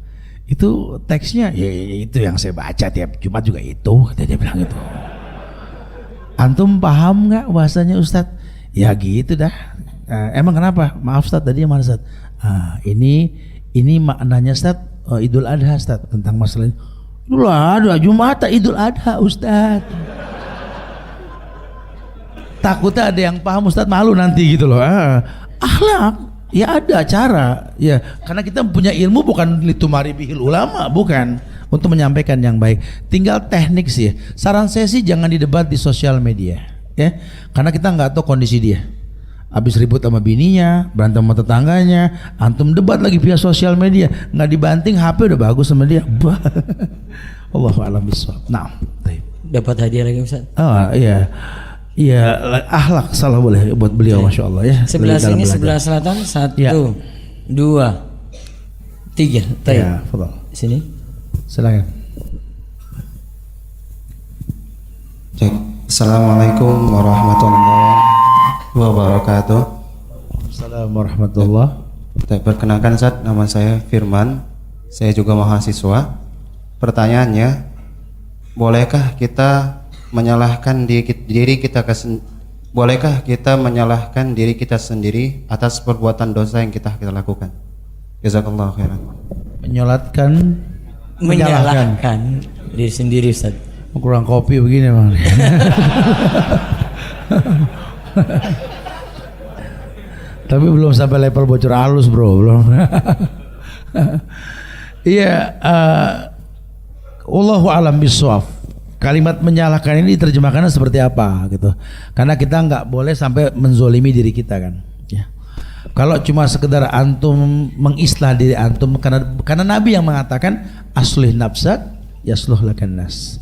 itu teksnya ya itu yang saya baca tiap Jumat juga itu, dia bilang itu. Antum paham nggak bahasanya Ustaz? Ya gitu dah. Emang kenapa? Maaf Ustaz, tadi yang mana Ustaz? Ini maknanya Ustaz, Idul Adha Ustaz, tentang masalah ini. Idul Adha, Jumat Idul Adha Ustaz. Takutnya ada yang paham Ustaz, malu nanti gitu loh. Akhlak ya ada cara ya, karena kita punya ilmu bukan litumari bihil ulama, bukan, untuk menyampaikan yang baik. Tinggal teknik sih. Saran saya sih jangan didebat di sosial media ya, karena kita nggak tahu kondisi dia. Habis ribut sama bininya, berantem sama tetangganya, antum debat lagi via sosial media, nggak dibanting, HP udah bagus sama dia. Allahu a'lam bishawab. Nah, Dapat hadiah lagi Ustaz. Oh iya. Iya, akhlak salah boleh buat beliau, Masya Allah ya. Sebelah sini, sebelah selatan, 1, 2, 3. Ya, fadal. Sini. Silakan. Cek. Assalamualaikum warahmatullahi wabarakatuh. Assalamualaikum warahmatullahi. Perkenalkan Ustaz, nama saya Firman. Saya juga mahasiswa. Pertanyaannya, bolehkah kita menyalahkan bolehkah kita menyalahkan diri kita sendiri atas perbuatan dosa yang kita lakukan? Jazakallahu khairan. Menyalahkan diri sendiri Ustaz. Kurang kopi begini Bang. Tapi belum sampai level bocor halus bro, belum. Iya, Wallahu a'lam bishawab. Kalimat menyalahkan ini diterjemahkannya seperti apa gitu, karena kita nggak boleh sampai menzolimi diri kita kan ya. Kalau cuma sekedar antum mengislah diri antum, karena Nabi yang mengatakan aslih nafsak yasluh lakan nas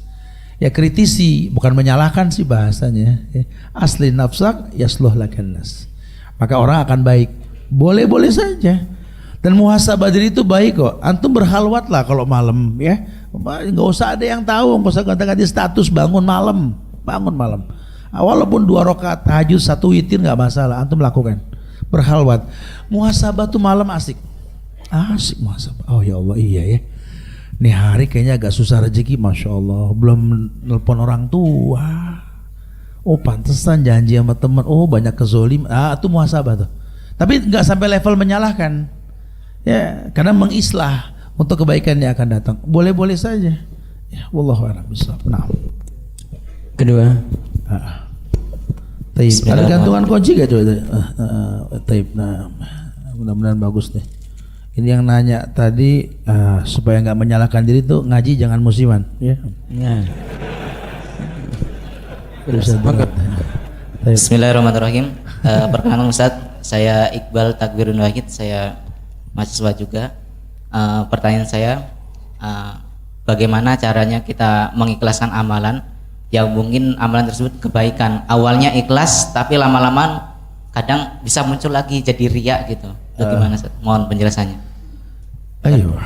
ya, kritisi bukan menyalahkan sih bahasanya ya. Aslih nafsak yasluh lakan nas, maka orang akan baik. Boleh-boleh saja, dan muhasabah diri itu baik kok. Antum berhalwat lah kalau malam ya, nggak usah ada yang tahu, nggak usah ganti-ganti status bangun malam. Walaupun 2 rakaat tahajud 1 witir nggak masalah, antum lakukan. Berhalwat, muhasabah tuh malam asik muhasabah. Oh ya Allah, iya ya, nih hari kayaknya agak susah rezeki, Masya Allah, belum nelpon orang tua. Oh pantesan janji sama teman, oh banyak kezolim. Itu muhasabah tuh. Tapi nggak sampai level menyalahkan ya, karena mengislah untuk kebaikan yang akan datang. Boleh-boleh saja ya, wallahu a'lam bishawab. Nah, Kedua. Taib. Ada gantungan kunci gak coba? Taib. Nah, mudah-mudahan bagus deh. Ini yang nanya tadi supaya nggak menyalahkan diri tuh ngaji jangan musiman ya. Nah. Bismillahirrahmanirrahim. Perkenalkan Ustaz, saya Iqbal Takbirun Wahid, saya mahasiswa juga. Pertanyaan saya, bagaimana caranya kita mengikhlaskan amalan yang mungkin amalan tersebut kebaikan, awalnya ikhlas tapi lama-lama kadang bisa muncul lagi jadi riya gitu. Bagaimana Ustaz? Mohon penjelasannya. Ayo.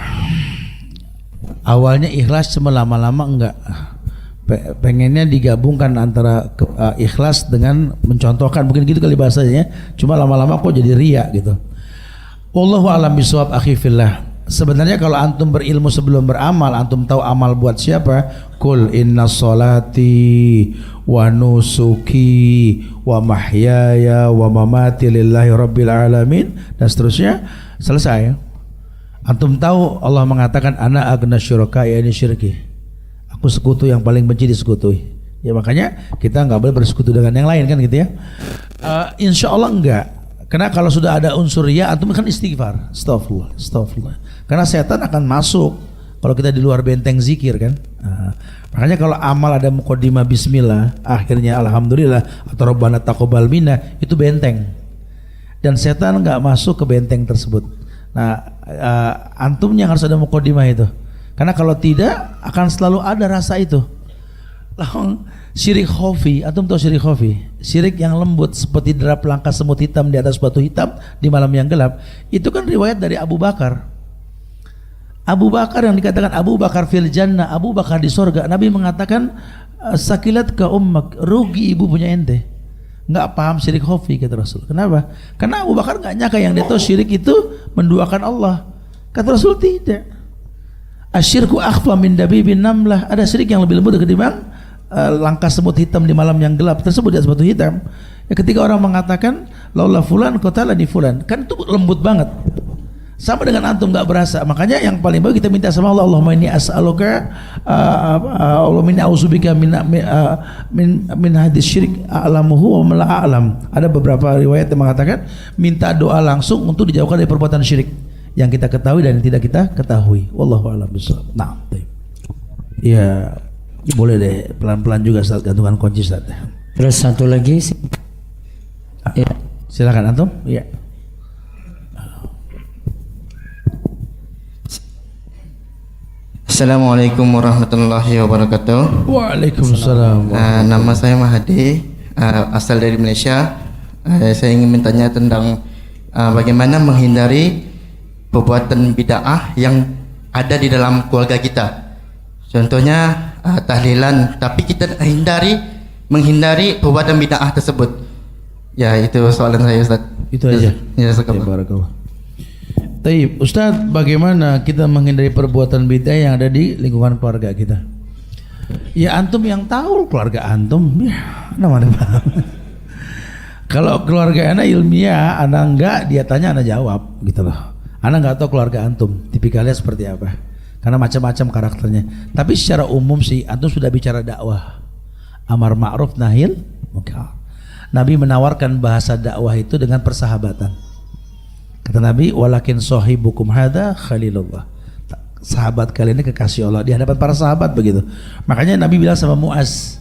Awalnya ikhlas, cuma lama-lama enggak. Pengennya digabungkan antara ikhlas dengan mencontohkan, mungkin gitu kali bahasanya. Cuma lama-lama kok jadi riya gitu. Wallahu a'lam bishawab. Akhi fillah, sebenarnya kalau antum berilmu sebelum beramal, antum tahu amal buat siapa. Kul inna sholati wa nusuki wa mahyaya wa mamati lillahi rabbil alamin, dan seterusnya. Selesai. Antum tahu Allah mengatakan ana agna syuraka, ya ini syirki, aku sekutu yang paling benci disekutui. Ya makanya kita nggak boleh bersekutu dengan yang lain kan gitu ya. Insya Allah enggak. Karena kalau sudah ada unsur riya, antum kan istighfar, astaghfirullah. Karena setan akan masuk kalau kita di luar benteng zikir kan. Makanya kalau amal ada muqaddimah bismillah, akhirnya alhamdulillah atau rabbana taqabbal minna, itu benteng. Dan setan nggak masuk ke benteng tersebut. Nah, antumnya harus ada muqaddimah itu. Karena kalau tidak akan selalu ada rasa itu. Lahong syirik khafi, antum tahu syirik khafi? Syirik yang lembut seperti derap langkah semut hitam di atas batu hitam di malam yang gelap. Itu kan riwayat dari Abu Bakar. Abu Bakar yang dikatakan Abu Bakar fil jannah, Abu Bakar di sorga. Nabi mengatakan Sakilat ka ummak, rugi ibu punya ente. Nggak paham syirik khafi kata Rasul. Kenapa? Karena Abu Bakar nggak nyangka yang dia tahu syirik itu menduakan Allah. Kata Rasul tidak. Asyirku akhfa min dabibin namlah. Ada syirik yang lebih lembut ketimbang langkah semut hitam di malam yang gelap tersebut di atas batu hitam. Ya, ketika orang mengatakan laula fulan qatalani fulan, kan itu lembut banget. Sama dengan antum nggak berasa. Makanya yang paling bagus kita minta sama Allah, Allahumma inni as'aluka Allahumma inni a'udzubika min hadis syirik a'lamuhu wa la a'lam. Ada beberapa riwayat yang mengatakan minta doa langsung untuk dijauhkan dari perbuatan syirik yang kita ketahui dan yang tidak kita ketahui. Wallahu a'lam bishawab. Nah, ya boleh deh pelan-pelan juga Ustaz, gantungan kunci Ustaz. Terus satu lagi ya. Silakan antum. Ya. Assalamualaikum warahmatullahi wabarakatuh. Waalaikumsalam. Nama saya Mahdi, asal dari Malaysia. Saya ingin bertanya tentang bagaimana menghindari perbuatan bid'ah yang ada di dalam keluarga kita. Contohnya tahlilan, tapi kita menghindari perbuatan bid'ah tersebut. Ya, itu soalan saya Ustaz. Itu aja. Ya, barakallah. Taib, Ustaz, bagaimana kita menghindari perbuatan bid'ah yang ada di lingkungan keluarga kita? Ya antum yang tahu keluarga antum, ya namanya. Kalau keluarga anak ilmiah, anak enggak, dia tanya anak jawab, gitu loh. Anak enggak tahu keluarga antum, tipikalnya seperti apa, karena macam-macam karakternya. Tapi secara umum sih, antum sudah bicara dakwah, amar ma'ruf nahil munkar. Nabi menawarkan bahasa dakwah itu dengan persahabatan. Kata Nabi, walakin sahibukum hadza khalilullah. Sahabat kalian ini kekasih Allah di hadapan para sahabat begitu. Makanya Nabi bilang sama Muaz,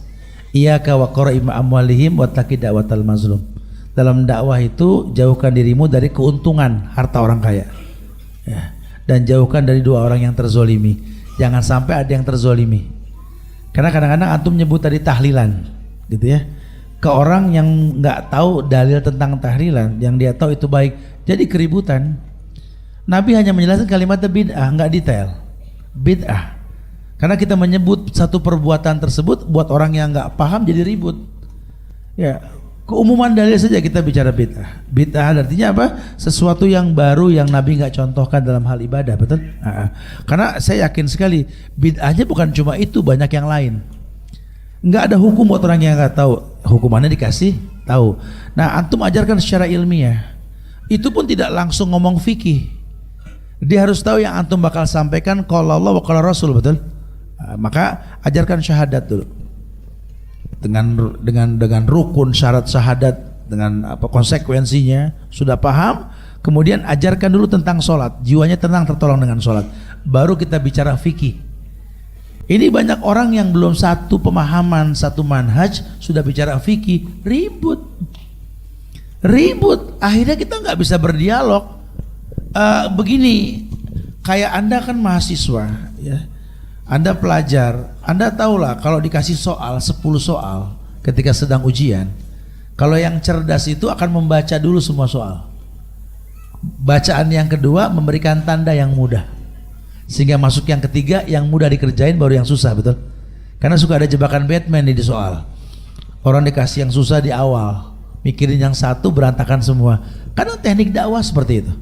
iyyaka wa qara'im amwalihim wa taqi da'watal mazlum. Dalam dakwah itu jauhkan dirimu dari keuntungan harta orang kaya. Ya. Dan jauhkan dari dua orang yang terzolimi. Jangan sampai ada yang terzolimi. Karena kadang-kadang antum nyebut tadi tahlilan, gitu ya. Ke orang yang nggak tahu dalil tentang tahlilan, yang dia tahu itu baik, jadi keributan. Nabi hanya menjelaskan kalimat bid'ah, nggak detail. Bid'ah. Karena kita menyebut satu perbuatan tersebut buat orang yang nggak paham jadi ribut. Ya, keumuman dalil saja kita bicara bid'ah. Bid'ah artinya apa? Sesuatu yang baru yang Nabi nggak contohkan dalam hal ibadah, betul? Karena saya yakin sekali bid'ahnya bukan cuma itu, banyak yang lain. Nggak ada hukum buat orang yang nggak tahu, hukumannya dikasih tahu. Nah, antum ajarkan secara ilmiah. Itu pun tidak langsung ngomong fikih. Dia harus tahu yang antum bakal sampaikan qala Allah wa qala Rasul, betul? Maka ajarkan syahadat dulu. Dengan rukun syarat syahadat, dengan apa konsekuensinya, sudah paham, kemudian ajarkan dulu tentang sholat, jiwanya tenang tertolong dengan sholat. Baru kita bicara fikih. Ini banyak orang yang belum satu pemahaman, satu manhaj, sudah bicara fikih, ribut. Akhirnya kita nggak bisa berdialog. Begini, kayak Anda kan mahasiswa, ya. Anda pelajar, Anda tahulah kalau dikasih soal 10 soal ketika sedang ujian, kalau yang cerdas itu akan membaca dulu semua soal. Bacaan yang kedua memberikan tanda yang mudah, sehingga masuk yang ketiga yang mudah dikerjain baru yang susah, betul? Karena suka ada jebakan Batman di soal. Orang dikasih yang susah di awal, mikirin yang satu berantakan semua. Karena teknik dakwah seperti itu.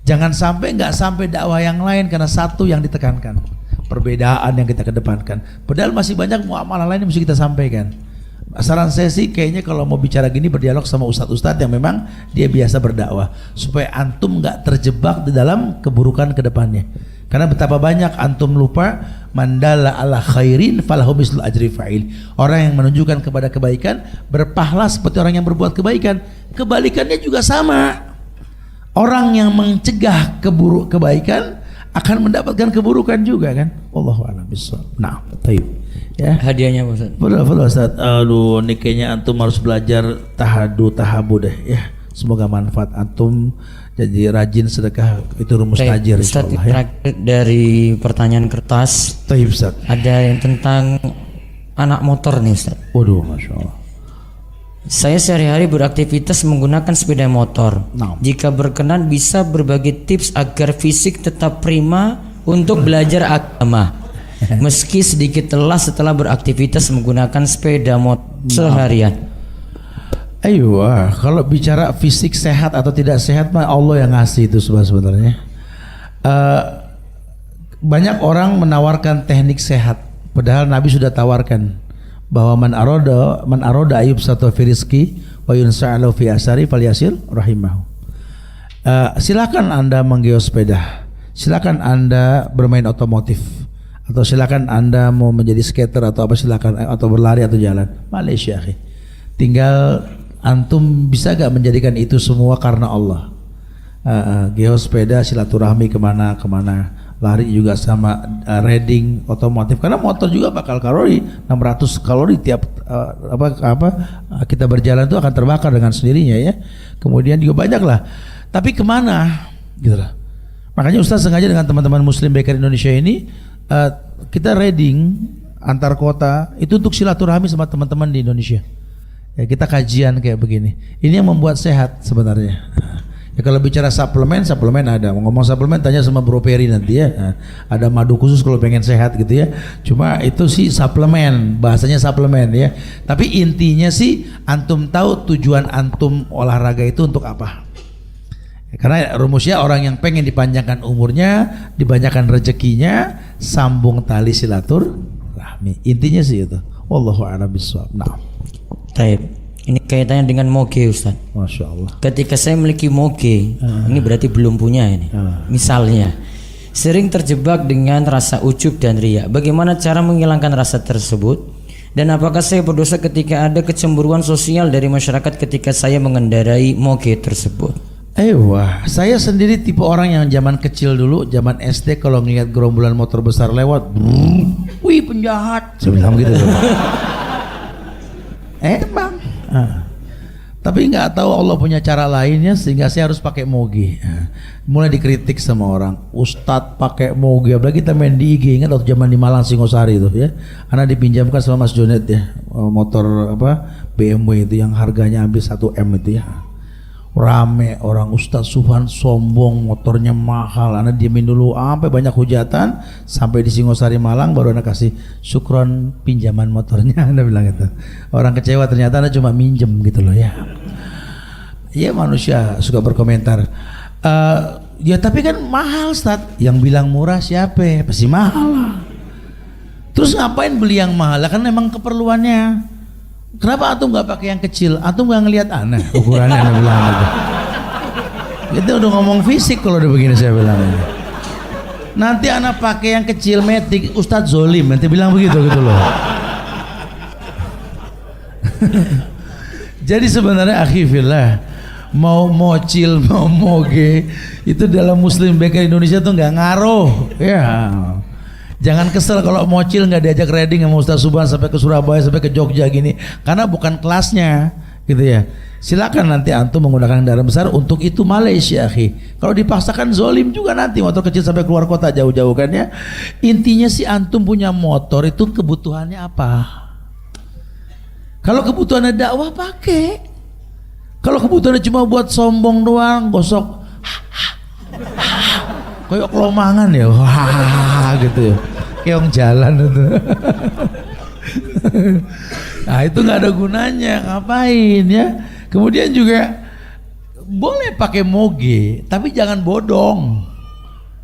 Jangan sampai nggak sampai dakwah yang lain karena satu yang ditekankan, perbedaan yang kita kedepankan. Padahal masih banyak muamalah lain yang mesti kita sampaikan. Saran saya sih kayaknya kalau mau bicara gini berdialog sama ustadz-ustadz yang memang dia biasa berdakwah, supaya antum nggak terjebak di dalam keburukan kedepannya. Karena betapa banyak antum lupa, mandala ala khairin falahu mislu ajri fa'il. Orang yang menunjukkan kepada kebaikan berpahala seperti orang yang berbuat kebaikan. Kebalikannya juga sama. Orang yang mencegah kebaikan akan mendapatkan keburukan juga kan. Wallahu a'lam bishawab. Nah, taib. Ya. Hadiahnya Pak Ustaz. Betul Ustaz. Aduh, ini kayaknya antum harus belajar tahabu deh ya. Semoga manfaat antum, jadi rajin sedekah, itu rumus tajir insyaallah ya. Dari pertanyaan kertas. Taib Ustaz. Ada yang tentang anak motor nih Ustaz. Waduh, Masya Allah. Saya sehari-hari beraktivitas menggunakan sepeda motor. Jika berkenan bisa berbagi tips agar fisik tetap prima untuk belajar agama. meski sedikit telah setelah beraktivitas menggunakan sepeda motor seharian. Ayo, kalau bicara fisik sehat atau tidak sehat mah Allah yang ngasih itu sebenarnya. Banyak orang menawarkan teknik sehat, padahal Nabi sudah tawarkan bahwa man aroda ayub satu firizki wa yunsa'alu fi asari falyasir rahimahu. Silakan Anda menggeos sepeda, silakan Anda bermain otomotif, atau silakan Anda mau menjadi skater atau apa, silakan, atau berlari atau jalan. Malaysia, tinggal antum bisa gak menjadikan itu semua karena Allah. Geos sepeda, silaturahmi kemana, lari juga sama, riding otomotif, karena motor juga bakal kalori 600 kalori tiap kita berjalan itu akan terbakar dengan sendirinya ya. Kemudian juga banyak lah, tapi kemana gitu lah. Makanya Ustaz sengaja dengan teman-teman Muslim Baker Indonesia ini kita riding antar kota itu untuk silaturahmi sama teman-teman di Indonesia. Ya, kita kajian kayak begini. Ini yang membuat sehat sebenarnya. Ya, kalau bicara suplemen ada. Mau ngomong suplemen tanya sama Bro Peri nanti ya. Nah, ada madu khusus kalau pengen sehat gitu ya. Cuma itu sih suplemen, bahasanya suplemen ya. Tapi intinya sih antum tahu tujuan antum olahraga itu untuk apa. Karena rumusnya orang yang pengen dipanjangkan umurnya, dibanyakan rezekinya, sambung tali silaturahmi. Intinya sih itu. Wallahu a'lam bishawab. Nah. Taib. Ini kaitannya dengan moge Ustaz. Masya Allah. Ketika saya memiliki moge, ini berarti belum punya ini. Misalnya, sering terjebak dengan rasa ujub dan riya. Bagaimana cara menghilangkan rasa tersebut? Dan apakah saya berdosa ketika ada kecemburuan sosial dari masyarakat ketika saya mengendarai moge tersebut? Wah, saya sendiri tipe orang yang zaman kecil dulu, zaman SD kalau ngeliat gerombolan motor besar lewat, wih penjahat, saya bilang gitu. Emang. Tapi nggak tahu Allah punya cara lainnya sehingga saya harus pakai moge. Mulai dikritik sama orang, Ustadz pakai moge, apalagi kita main di IG, ingat waktu zaman di Malang Singosari itu ya, anak dipinjamkan sama Mas Jonet ya, motor BMW itu yang harganya hampir 1 M itu ya. Rame orang, Ustadz Subhan sombong, motornya mahal. Anak diemin dulu sampai banyak hujatan, sampai di Singosari Malang baru anak kasih syukron pinjaman motornya. Anak bilang gitu. Orang kecewa ternyata anak cuma minjem gitu loh ya. Ya manusia suka berkomentar. Ya tapi kan mahal Ustadz. Yang bilang murah siapa? Pasti mahal. Terus ngapain beli yang mahal? Kan memang keperluannya. Kenapa antum nggak pakai yang kecil? Antum nggak ngelihat aneh ukurannya, anak bilang gitu. Kita udah ngomong fisik kalau udah begini saya bilang. Nanti anak pakai yang kecil metik, Ustadz zolim nanti bilang begitu gitu loh. Jadi sebenarnya akhirnya mau mocil mau moge itu dalam Muslim Baker Indonesia tuh nggak ngaruh ya. Jangan kesel kalau mocil nggak diajak riding sama Ustaz Subhan sampai ke Surabaya sampai ke Jogja gini, karena bukan kelasnya gitu ya. Silakan nanti antum menggunakan kendaraan besar untuk itu Malaysia akhi. Kalau dipaksakan zolim juga nanti motor kecil sampai keluar kota jauh-jauh kan ya. Intinya sih antum punya motor itu kebutuhannya apa? Kalau kebutuhannya dakwah pakai. Kalau kebutuhannya cuma buat sombong doang, gosok kayak kelomangan ya, wah gitu ya, kayak jalan itu. Nah itu nggak ada gunanya, ngapain ya? Kemudian juga boleh pakai moge, tapi jangan bodong.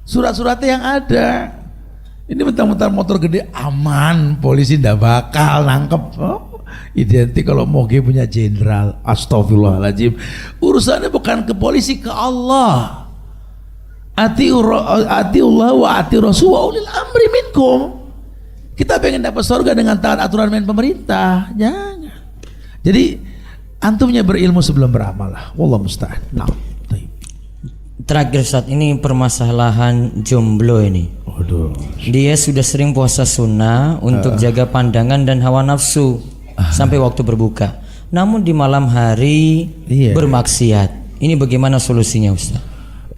Surat-suratnya yang ada. Ini mentang-mentang motor gede aman, polisi ndak bakal nangkep. Oh, identik kalau moge punya jenderal. Astagfirullahaladzim. Urusannya bukan ke polisi, ke Allah. Ati Allah wa ati Rasul wa ulil amri minkum. Kita pengen dapat surga dengan taat aturan main pemerintah. Jangan. Jadi antumnya berilmu sebelum beramal lah. Wallah musta'an. Nah. Terakhir saat ini permasalahan jomblo ini. Waduh. Dia sudah sering puasa sunnah untuk jaga pandangan dan hawa nafsu sampai waktu berbuka. Namun di malam hari bermaksiat. Ini bagaimana solusinya Ustaz?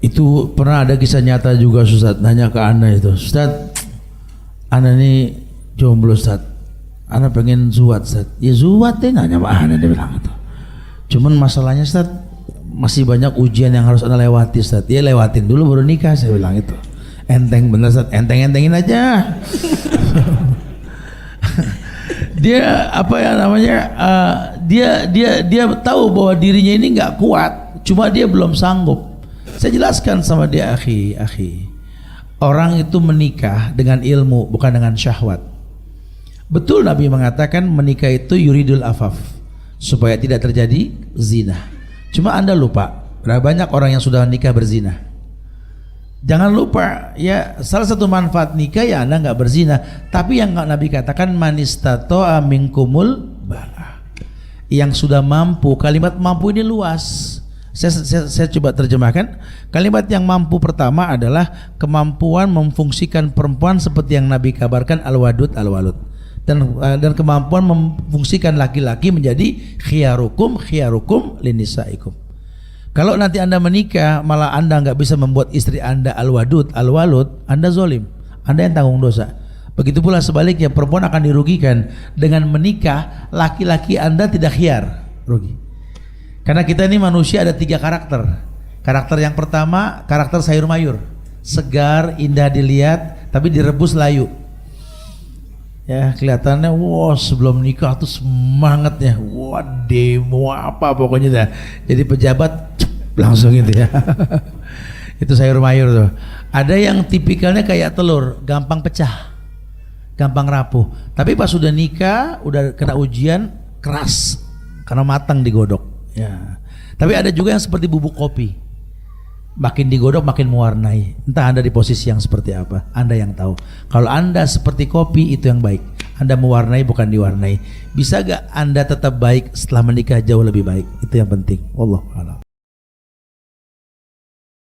Itu pernah ada kisah nyata juga Ustaz, nanya ke Ana itu, Ustaz, Ana ini jomblo Ustaz, Ana pengen zuat Ustaz. Ya zuat deh, nanya sama Ana, dia bilang itu. Cuman masalahnya Ustaz, masih banyak ujian yang harus Ana lewati Ustaz. Ya lewatin dulu baru nikah, saya bilang itu. Enteng bener Ustaz, enteng-entengin aja. Dia apa ya namanya? Dia tahu bahwa dirinya ini nggak kuat, cuma dia belum sanggup. Saya jelaskan sama dia, akhi. Orang itu menikah dengan ilmu, bukan dengan syahwat. Betul Nabi mengatakan menikah itu yuridul afaf, supaya tidak terjadi zina. Cuma Anda lupa, banyak orang yang sudah nikah berzina. Jangan lupa ya, salah satu manfaat nikah ya Anda nggak berzina. Tapi yang Nabi katakan manistato'a minkumul ba'ah, yang sudah mampu. Kalimat mampu ini luas. Saya coba terjemahkan. Kalimat yang mampu pertama adalah kemampuan memfungsikan perempuan seperti yang Nabi kabarkan al-wadud al-walud, dan kemampuan memfungsikan laki-laki menjadi khiyarukum linisaikum. Kalau nanti Anda menikah malah Anda nggak bisa membuat istri Anda al-wadud al-walud, Anda zolim, Anda yang tanggung dosa. Begitu pula sebaliknya, perempuan akan dirugikan dengan menikah, laki-laki Anda tidak khiyar, rugi. Karena kita ini manusia ada 3 karakter. Karakter yang pertama, karakter sayur mayur, segar, indah dilihat, tapi direbus layu. Ya kelihatannya, wah sebelum nikah tuh semangatnya, wah demo apa pokoknya dah. Jadi pejabat langsung gitu ya. Itu sayur mayur tuh. Ada yang tipikalnya kayak telur, gampang pecah, gampang rapuh. Tapi pas sudah nikah, udah kena ujian, keras karena matang digodok. Ya. Tapi ada juga yang seperti bubuk kopi, makin digodok makin mewarnai. Entah Anda di posisi yang seperti apa, Anda yang tahu. Kalau Anda seperti kopi, itu yang baik. Anda mewarnai bukan diwarnai. Bisa gak Anda tetap baik setelah menikah jauh lebih baik? Itu yang penting. Wallahu a'lam.